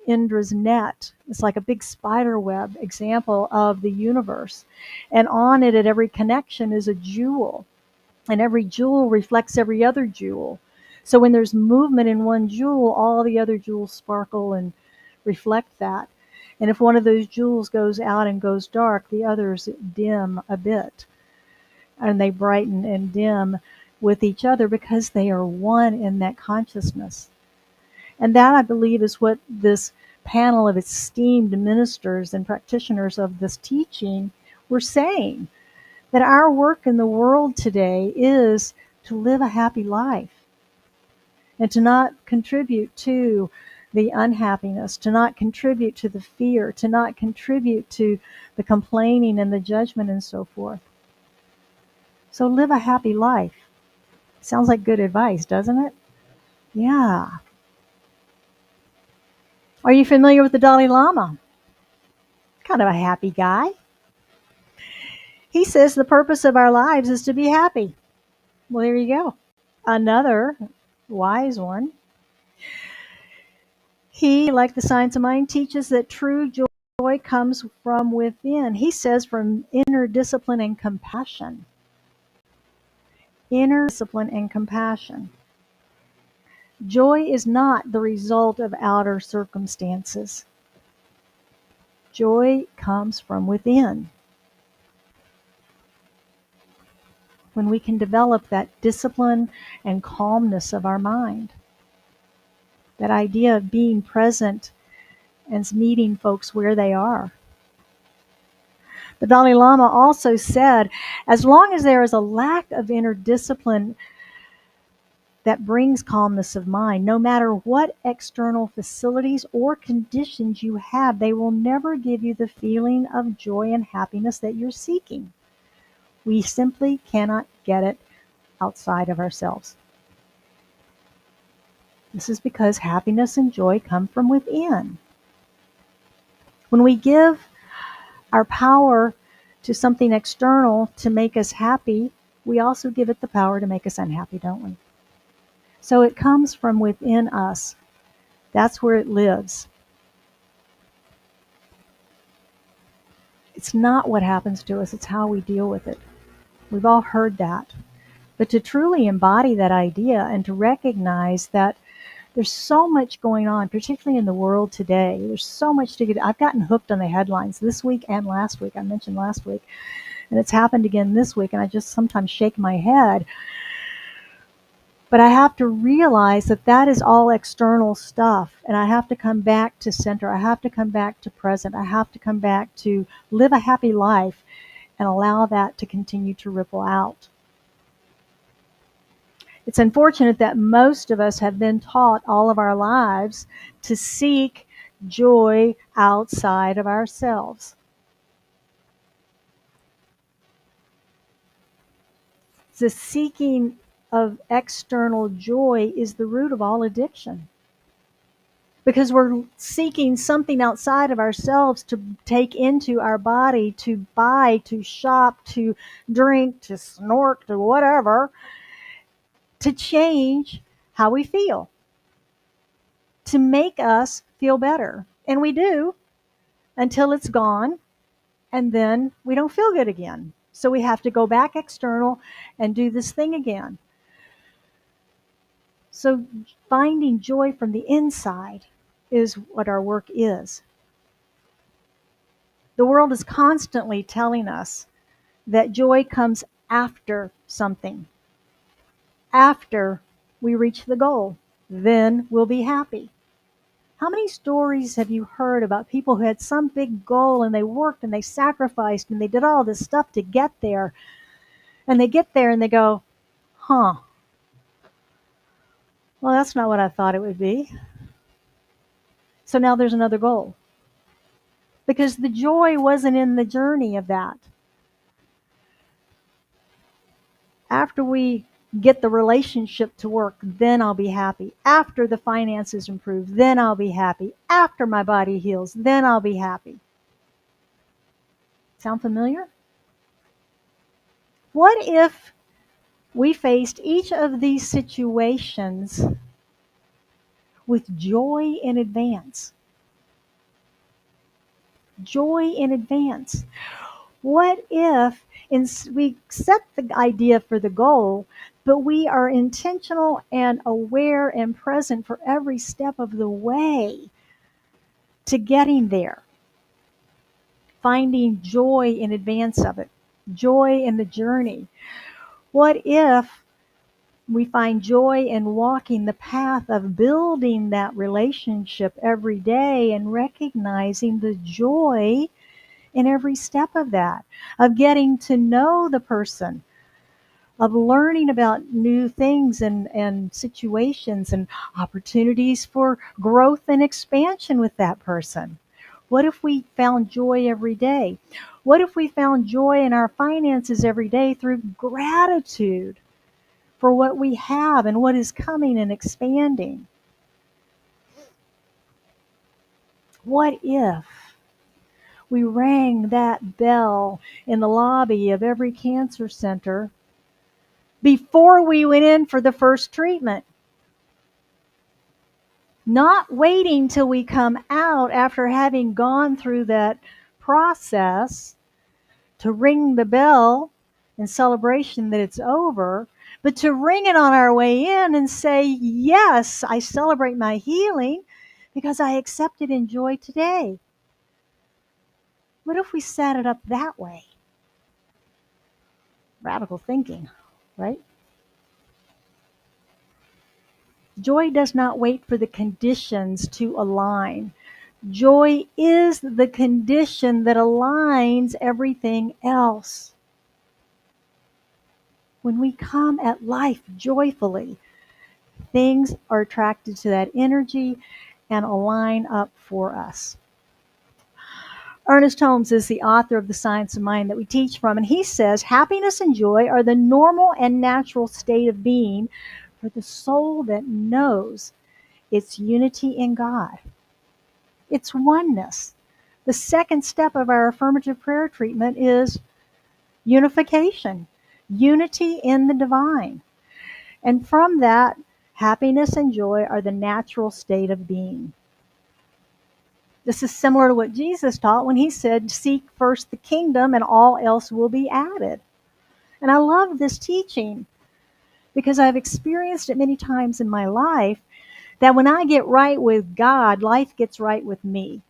Indra's net. It's like a big spider web example of the universe. And on it, at every connection, is a jewel. And every jewel reflects every other jewel. So when there's movement in one jewel, all the other jewels sparkle and reflect that. And if one of those jewels goes out and goes dark, the others dim a bit. And they brighten and dim with each other because they are one in that consciousness. And that, I believe, is what this panel of esteemed ministers and practitioners of this teaching were saying. That our work in the world today is to live a happy life and to not contribute to the unhappiness, to not contribute to the fear, to not contribute to the complaining and the judgment and so forth. So live a happy life. Sounds like good advice, doesn't it? Yeah. Are you familiar with the Dalai Lama? Kind of a happy guy. He says the purpose of our lives is to be happy. Well, there you go. Another wise one. He, like the Science of Mind, teaches that true joy comes from within. He says from inner discipline and compassion. Inner discipline and compassion. Joy is not the result of outer circumstances. Joy comes from within. When we can develop that discipline and calmness of our mind. That idea of being present and meeting folks where they are. The Dalai Lama also said, as long as there is a lack of inner discipline, that brings calmness of mind. No matter what external facilities or conditions you have, they will never give you the feeling of joy and happiness that you're seeking. We simply cannot get it outside of ourselves. This is because happiness and joy come from within. When we give our power to something external to make us happy, we also give it the power to make us unhappy, don't we? So it comes from within us. That's where it lives. It's not what happens to us, it's how we deal with it. We've all heard that. But to truly embody that idea and to recognize that there's so much going on, particularly in the world today. There's so much to get. I've gotten hooked on the headlines this week and last week. I mentioned last week, and it's happened again this week, and I just sometimes shake my head. But I have to realize that that is all external stuff, and I have to come back to center. I have to come back to present. I have to come back to live a happy life and allow that to continue to ripple out. It's unfortunate that most of us have been taught all of our lives to seek joy outside of ourselves. The seeking of external joy is the root of all addiction. Because we're seeking something outside of ourselves to take into our body, to buy, to shop, to drink, to snort, to whatever, to change how we feel, to make us feel better. And we do until it's gone, and then we don't feel good again. So we have to go back external and do this thing again. So finding joy from the inside is what our work is. The world is constantly telling us that joy comes after something. After we reach the goal, then we'll be happy. How many stories have you heard about people who had some big goal and they worked and they sacrificed and they did all this stuff to get there? And they get there and they go, well, that's not what I thought it would be. So now there's another goal. Because the joy wasn't in the journey of that. After we get the relationship to work, then I'll be happy. After the finances improve, then I'll be happy. After my body heals, then I'll be happy. Sound familiar? What if we faced each of these situations with joy in advance? Joy in advance. What if we set the idea for the goal, but we are intentional and aware and present for every step of the way to getting there? Finding joy in advance of it, joy in the journey. What if we find joy in walking the path of building that relationship every day and recognizing the joy in every step of that, of getting to know the person, of learning about new things and situations and opportunities for growth and expansion with that person? What if we found joy every day? What if we found joy in our finances every day through gratitude for what we have and what is coming and expanding? What if we rang that bell in the lobby of every cancer center before we went in for the first treatment? Not waiting till we come out after having gone through that process to ring the bell in celebration that it's over, but to ring it on our way in and say, yes, I celebrate my healing because I accept it in joy today. What if we set it up that way? Radical thinking, right? Joy does not wait for the conditions to align. Joy is the condition that aligns everything else. When we come at life joyfully, Things are attracted to that energy and align up for us. Ernest Holmes is the author of The Science of Mind that we teach from, and he says happiness and joy are the normal and natural state of being for the soul that knows its unity in God. It's oneness. The second step of our affirmative prayer treatment is unification, unity in the divine. And from that, happiness and joy are the natural state of being. This is similar to what Jesus taught when he said, seek first the kingdom and all else will be added. And I love this teaching because I've experienced it many times in my life that when I get right with God, life gets right with me.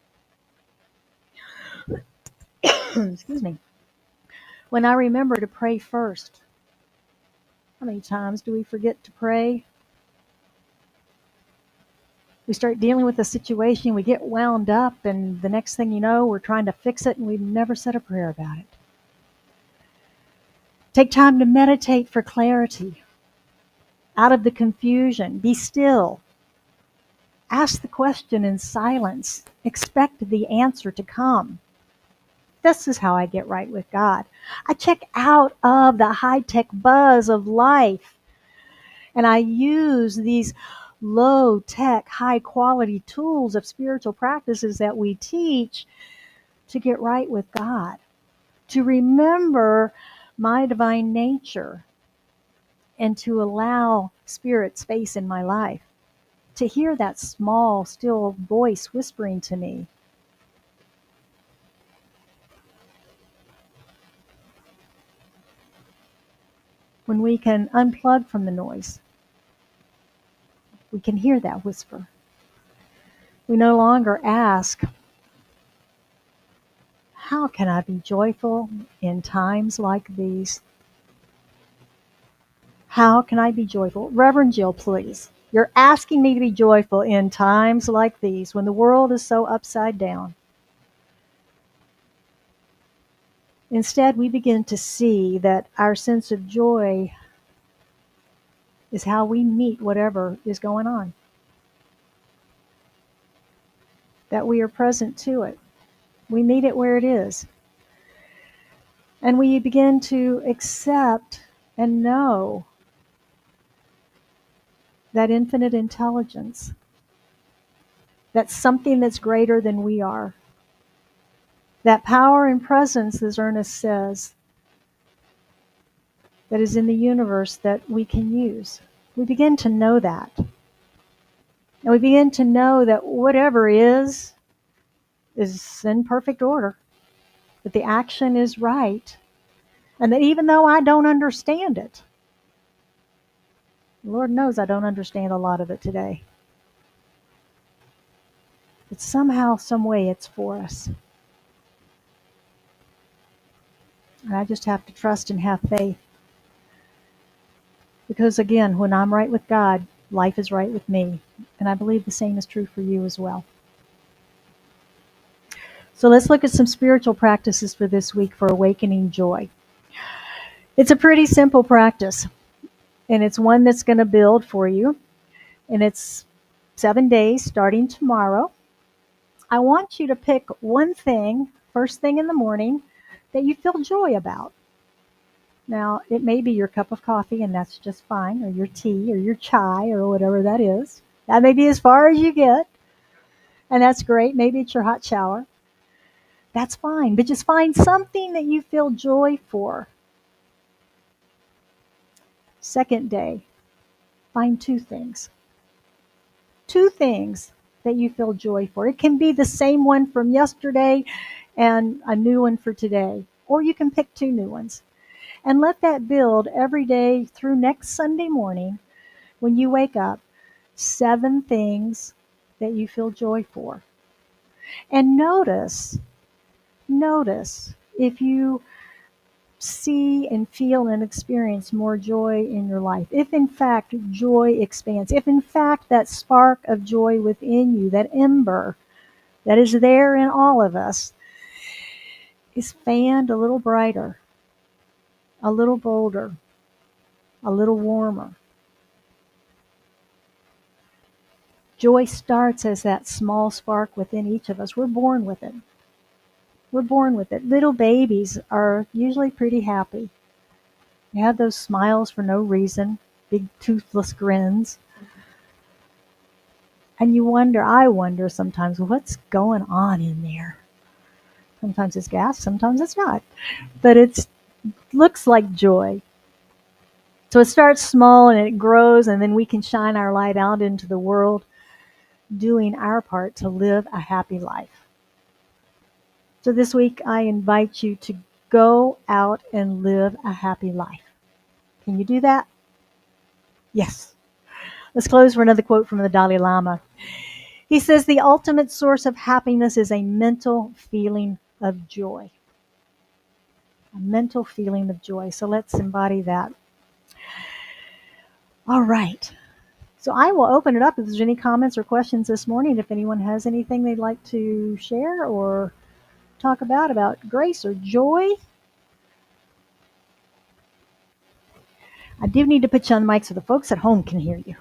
Excuse me. When I remember to pray first. How many times do we forget to pray? We start dealing with a situation, we get wound up, and the next thing you know, we're trying to fix it, and we've never said a prayer about it. Take time to meditate for clarity. Out of the confusion, be still. Ask the question in silence. Expect the answer to come. This is how I get right with God. I check out of the high-tech buzz of life, and I use these low-tech, high-quality tools of spiritual practices that we teach to get right with God, to remember my divine nature, and to allow Spirit space in my life, to hear that small, still voice whispering to me. When we can unplug from the noise, we can hear that whisper. We no longer ask, how can I be joyful in times like these? How can I be joyful? Reverend Jill, please. You're asking me to be joyful in times like these when the world is so upside down. Instead, we begin to see that our sense of joy is how we meet whatever is going on, that we are present to it. We meet it where it is. And we begin to accept and know that infinite intelligence, that something that's greater than we are, that power and presence, as Ernest says, that is in the universe that we can use. We begin to know that. And we begin to know that whatever is in perfect order, that the action is right, and that even though I don't understand it, Lord knows I don't understand a lot of it today, but somehow, some way it's for us. And I just have to trust and have faith. Because again, when I'm right with God, life is right with me. And I believe the same is true for you as well. So let's look at some spiritual practices for this week for awakening joy. It's a pretty simple practice, and it's one that's going to build for you. And it's 7 days starting tomorrow. I want you to pick one thing, first thing in the morning, that you feel joy about. Now, it may be your cup of coffee, and that's just fine, or your tea, or your chai, or whatever that is. That may be as far as you get, and that's great. Maybe it's your hot shower. That's fine, but just find something that you feel joy for. Second day, find two things. Two things that you feel joy for. It can be the same one from yesterday and a new one for today, or you can pick two new ones. And let that build every day through next Sunday morning when you wake up. 7 things that you feel joy for. And notice if you see and feel and experience more joy in your life. If in fact joy expands, if in fact that spark of joy within you, that ember that is there in all of us, is fanned a little brighter, a little bolder, a little warmer. Joy starts as that small spark within each of us. We're born with it. We're born with it. Little babies are usually pretty happy. They have those smiles for no reason, big toothless grins. And I wonder sometimes, what's going on in there? Sometimes it's gas, sometimes it's not. But it looks like joy. So it starts small and it grows, and then we can shine our light out into the world, doing our part to live a happy life. So this week, I invite you to go out and live a happy life. Can you do that? Yes. Let's close with another quote from the Dalai Lama. He says, "The ultimate source of happiness is a mental feeling of joy." A mental feeling of joy. So let's embody that. All right. So I will open it up if there's any comments or questions this morning. If anyone has anything they'd like to share or talk about grace or joy. I do need to put you on the mic so the folks at home can hear you.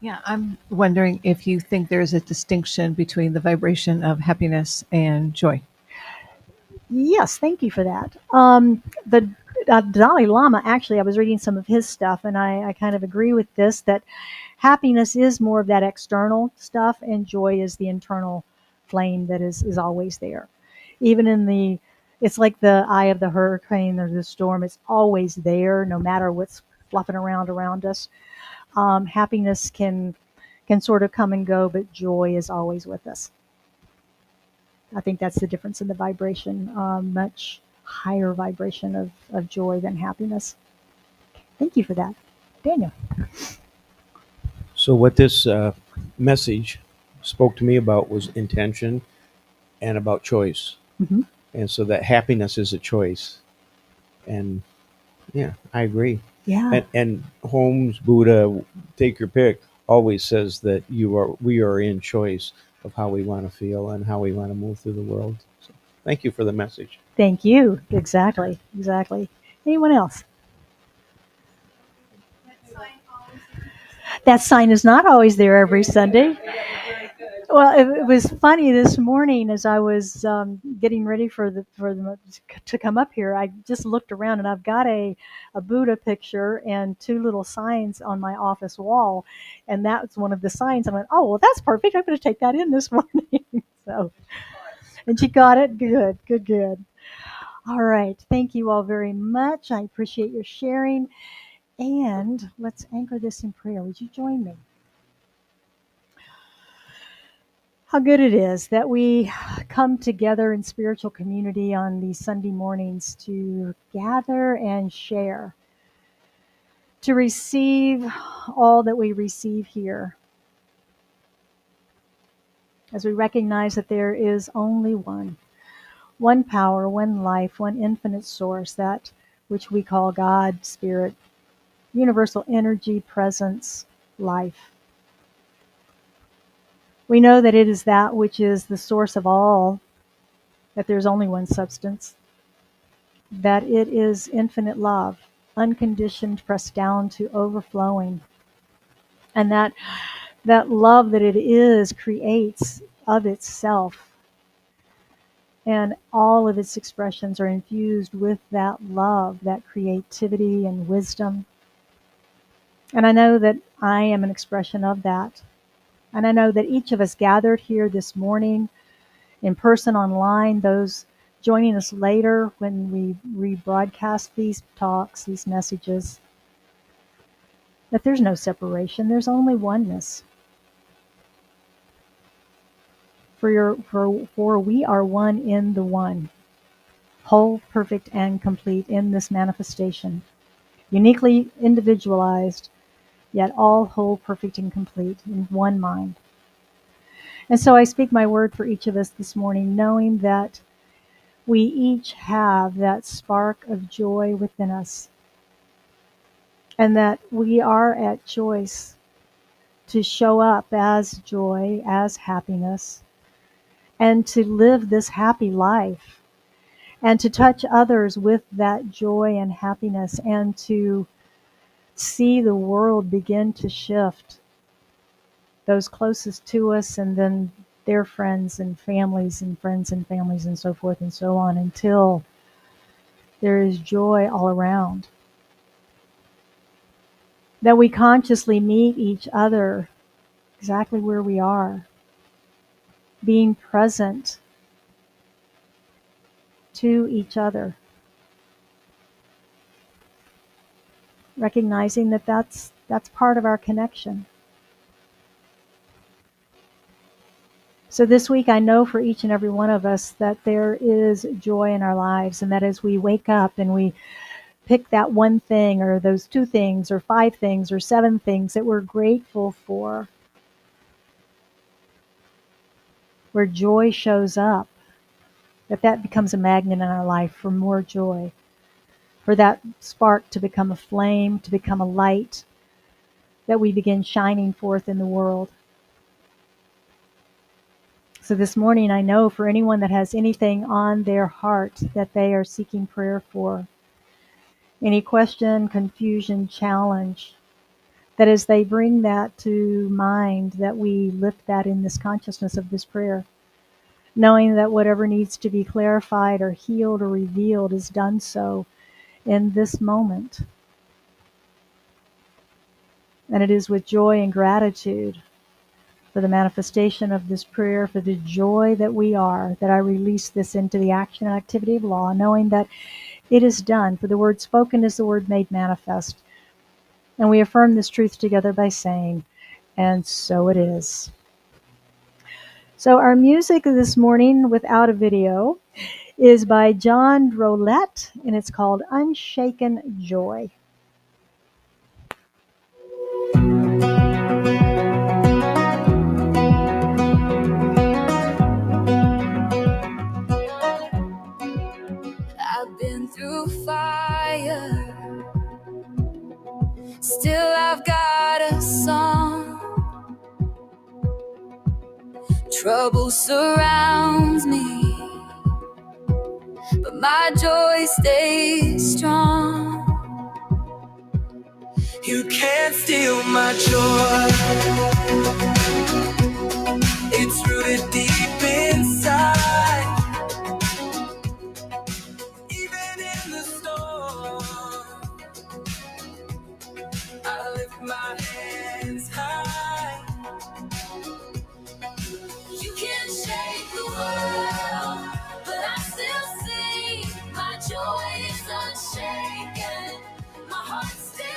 Yeah, I'm wondering if you think there's a distinction between the vibration of happiness and joy.
Yes, thank you for that. The Dalai Lama, actually, I was reading some of his stuff, and I kind of agree with this, that happiness is more of that external stuff, and joy is the internal flame that is always there. Even it's like the eye of the hurricane or the storm, it's always there, no matter what's fluffing around us. Happiness can sort of come and go, but joy is always with us. I think that's the difference in the vibration, much higher vibration of joy than happiness. Thank you for that. Daniel.
So, what this message spoke to me about was intention and about choice.
Mm-hmm.
And so, that happiness is a choice. And yeah, I agree.
Yeah.
And Holmes, Buddha, take your pick, always says that we are in choice of how we want to feel and how we want to move through the world. So, thank you for the message.
Thank you. Exactly. Anyone else? That sign is not always there every Sunday. Well, it was funny this morning as I was getting ready for them to come up here. I just looked around and I've got a Buddha picture and two little signs on my office wall, and that's one of the signs. I went, oh well, that's perfect. I'm going to take that in this morning. So, and she got it. Good. All right. Thank you all very much. I appreciate your sharing. And let's anchor this in prayer. Would you join me? How good it is that we come together in spiritual community on these Sunday mornings to gather and share, to receive all that we receive here, as we recognize that there is only one power, one life, one infinite source, that which we call God, Spirit, universal energy, presence, life. We know that it is that which is the source of all, that there's only one substance, that it is infinite love, unconditioned, pressed down to overflowing, and that love that it is creates of itself, and all of its expressions are infused with that love, that creativity and wisdom. And I know that I am an expression of that. And I know that each of us gathered here this morning, in person, online, those joining us later when we rebroadcast these talks, these messages, that there's no separation, there's only oneness. For we are one in the one, whole, perfect, and complete in this manifestation, uniquely individualized, yet all whole, perfect, and complete in one mind. And so I speak my word for each of us this morning, knowing that we each have that spark of joy within us, and that we are at choice to show up as joy, as happiness, and to live this happy life, and to touch others with that joy and happiness, and to see the world begin to shift those closest to us, and then their friends and families and friends and families and so forth and so on, until there is joy all around. That we consciously meet each other exactly where we are, being present to each other, recognizing that that's part of our connection. So this week, I know for each and every one of us that there is joy in our lives, and that as we wake up and we pick that one thing or those two things or 5 things or 7 things that we're grateful for, where joy shows up, that becomes a magnet in our life for more joy, for that spark to become a flame, to become a light that we begin shining forth in the world. So this morning, I know for anyone that has anything on their heart that they are seeking prayer for, any question, confusion, challenge, that as they bring that to mind, that we lift that in this consciousness of this prayer, knowing that whatever needs to be clarified or healed or revealed is done so in this moment. And it is with joy and gratitude for the manifestation of this prayer, for the joy that we are, that I release this into the action and activity of law, knowing that it is done. For the word spoken is the word made manifest. And we affirm this truth together by saying, and so it is. So our music this morning, without a video, is by John Drolette, and it's called Unshaken Joy.
I've been through fire, still I've got a song. Trouble surrounds me, but my joy stays strong. You can't steal my joy, it's rooted deep inside. Even in the storm, I lift my hands high. You can't shake the world, but I still sing. My joy is unshaken, my heart still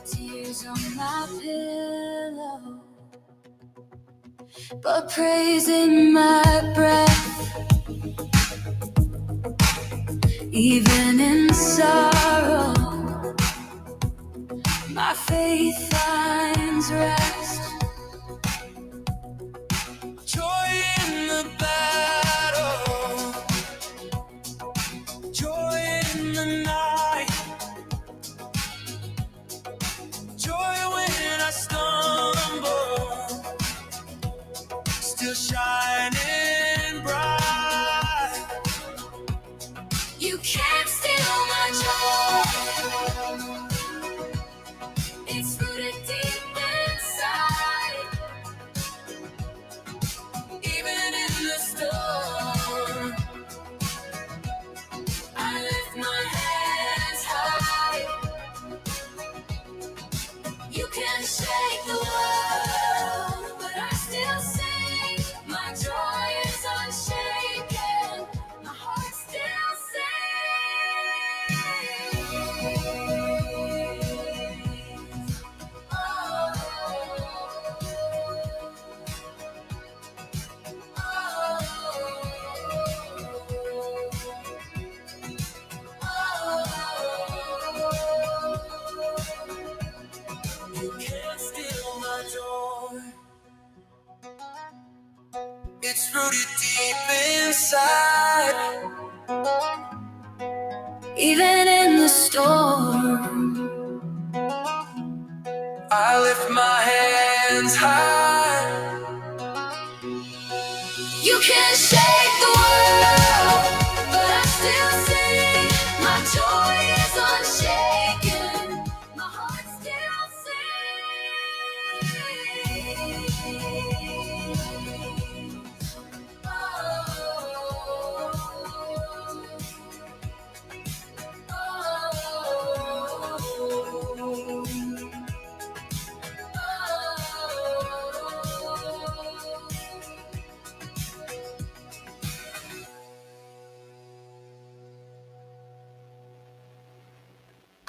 Tears on my pillow, but praise in my breath. Even in sorrow, my faith finds rest. Joy in the battle, joy in the night, joy when I stumble, still shining bright. You can't steal my joy, it's rooted deep inside. Even in the storm, I lift my hands high. You can't shake the world, but I still sing. My joy is unshaken, my heart still sings. Oh, you can't steal my joy. It's rooted deep inside. Even in the storm. I lift my hands high. You can shake the world, but I still sing. My joy is unshaken. My heart still sings.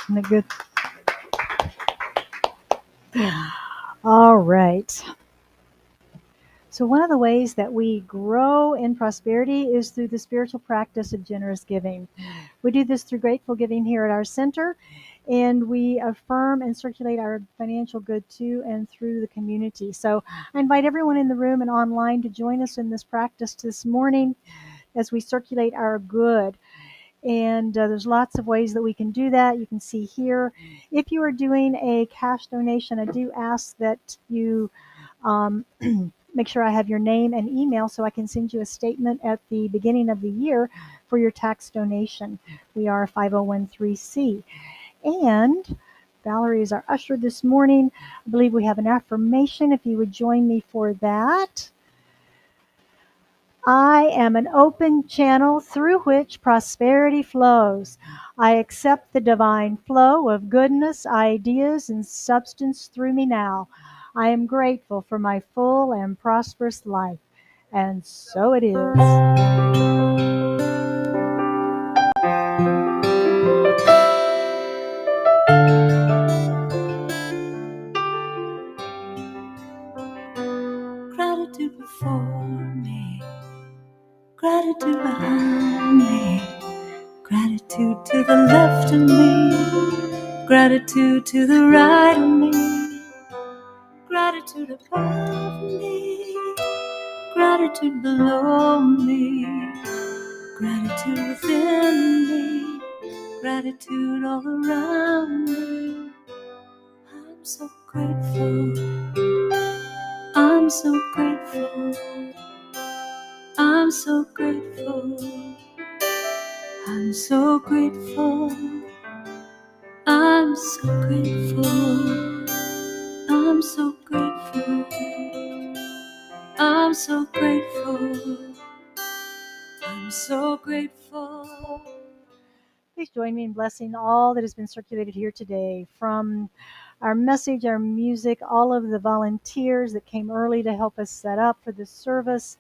Isn't it good? All right. So, one of the ways that we grow in prosperity is through the spiritual practice of generous giving. We do this through grateful giving here at our center, and we affirm and circulate our financial good to and through the community. So, I invite everyone in the room and online to join us in this practice this morning as we circulate our good. And there's lots of ways that we can do that. You can see here. If you are doing a cash donation, I do ask that you um, make sure I have your name and email so I can send you a statement at the beginning of the year for your tax donation. We are 5013C. And Valerie is our usher this morning. I believe we have an affirmation if you would join me for that. I am an open channel through which prosperity flows. I accept the divine flow of goodness, ideas, and substance through me now. I am grateful for my full and prosperous life. And so it is.
Gratitude before me, gratitude behind me, gratitude to the left of me, gratitude to the right of me, gratitude above me, gratitude below me, gratitude within me, gratitude all around me. I'm so grateful, I'm so grateful, I'm so grateful, I'm so grateful, I'm so grateful, I'm so grateful, I'm so grateful, I'm so grateful.
Please join me in blessing all that has been circulated here today, from our message, our music, all of the volunteers that came early to help us set up for this service,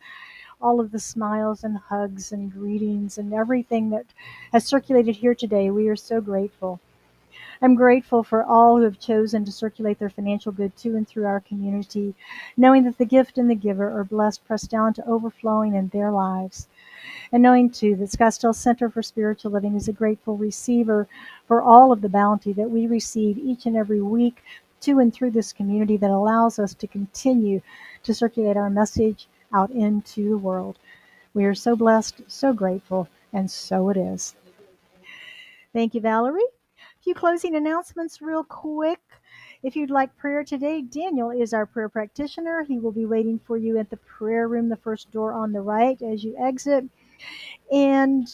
all of the smiles and hugs and greetings and everything that has circulated here today. We are so grateful. I'm grateful for all who have chosen to circulate their financial good to and through our community, knowing that the gift and the giver are blessed, pressed down to overflowing in their lives. And knowing too that Scottsdale Center for Spiritual Living is a grateful receiver for all of the bounty that we receive each and every week to and through this community that allows us to continue to circulate our message out into the world. We are so blessed, so grateful, and so it is. Thank you, Valerie. A few closing announcements, real quick. If you'd like prayer today, Daniel is our prayer practitioner. He will be waiting for you at the prayer room, the first door on the right as you exit. And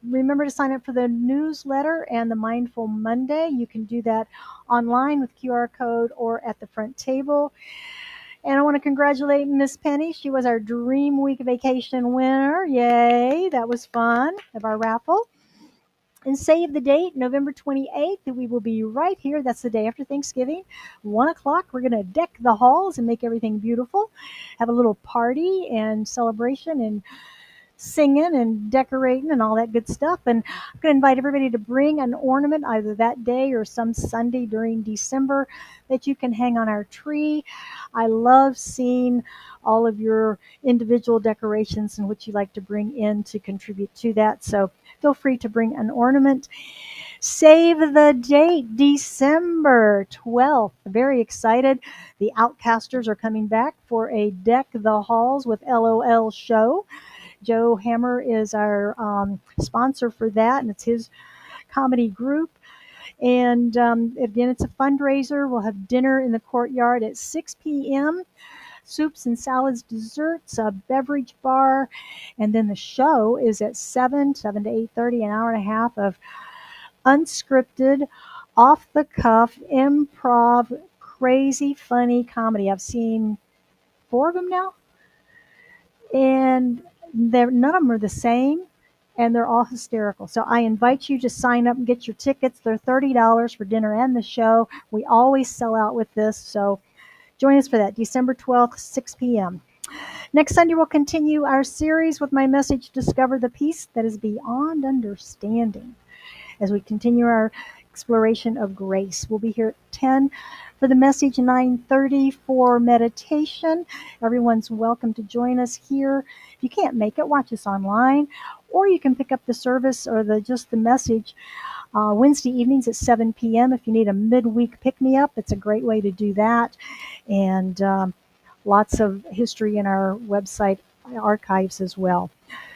remember to sign up for the newsletter and the Mindful Monday. You can do that online with QR code or at the front table. And I want to congratulate Miss Penny. She was our Dream Week Vacation winner. Yay, that was fun of our raffle. And save the date, November 28th, that we will be right here. That's the day after Thanksgiving, 1 o'clock. We're going to deck the halls and make everything beautiful, have a little party and celebration and singing and decorating and all that good stuff. And I'm going to invite everybody to bring an ornament either that day or some Sunday during December that you can hang on our tree. I love seeing all of your individual decorations and what you like to bring in to contribute to that. So feel free to bring an ornament. Save the date, December 12th. Very excited. The Outcasters are coming back for a Deck the Halls with LOL show. Joe Hammer is our sponsor for that, and it's his comedy group. And again, it's a fundraiser. We'll have dinner in the courtyard at 6 p.m. Soups and salads, desserts, a beverage bar, and then the show is at 7 to 8:30, an hour and a half of unscripted, off the cuff, improv, crazy, funny comedy. I've seen 4 of them now, and none of them are the same, and they're all hysterical. So I invite you to sign up and get your tickets. They're $30 for dinner and the show. We always sell out with this, so join us for that, December 12th, 6 p.m. Next Sunday, we'll continue our series with my message, Discover the Peace That Is Beyond Understanding, as we continue our exploration of grace. We'll be here at 10 for the message, 9:30 for meditation. Everyone's welcome to join us here. If you can't make it, watch us online, or you can pick up the service or just the message Wednesday evenings at 7 p.m. If you need a midweek pick-me-up, it's a great way to do that. And lots of history in our website archives as well.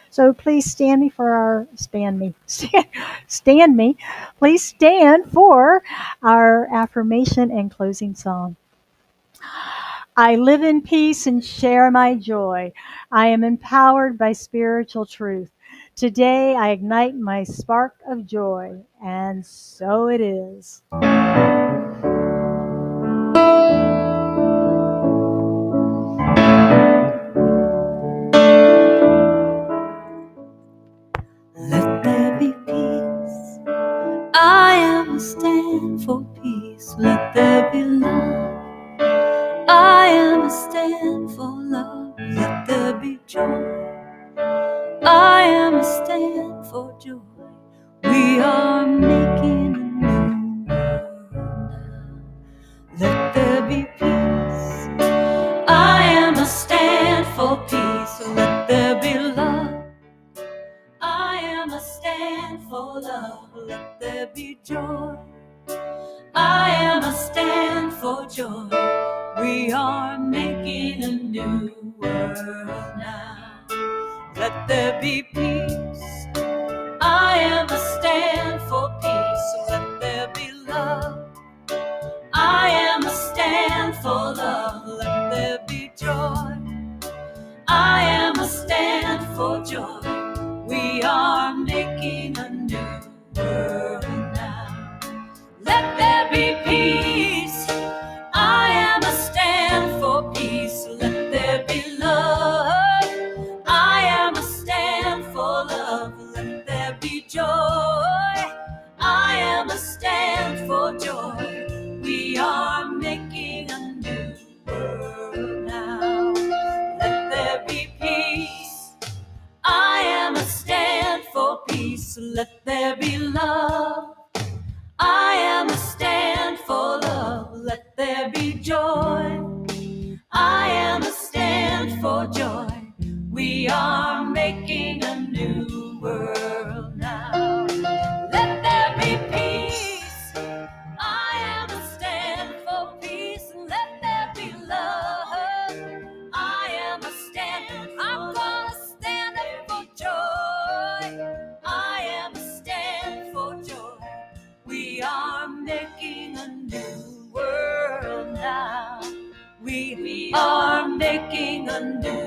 So please stand me. Please stand for our affirmation and closing song. I live in peace and share my joy. I am empowered by spiritual truth. Today I ignite my spark of joy, and so it is.
Let there be peace. I am a stand for peace. Let there be love. I am a stand for love. Let there be joy. I am a stand for joy. We are making a new world now. Let there be peace. I am a stand for peace. Let there be love. I am a stand for love. Let there be joy. I am a stand for joy. We are making a new world now. Let there be peace. I am a stand for peace. Let there be love. I am a stand for love. Let there be joy. I am a stand for joy. We are making a new world now. Let there be peace. I am a stand for peace. Let there be love. I am a stand for love. Let there be joy. I am a stand for joy. We are making a new world now. Let there be peace. I am a stand for peace. Let there be love. I am a stand for love. Let there be joy. I am a stand for joy. We are making a new world now. Let there be peace. I am a stand for peace. Let there be love. I am a stand. I'm gonna stand up for joy. I am a stand for joy. We are making a new world now. We are making a new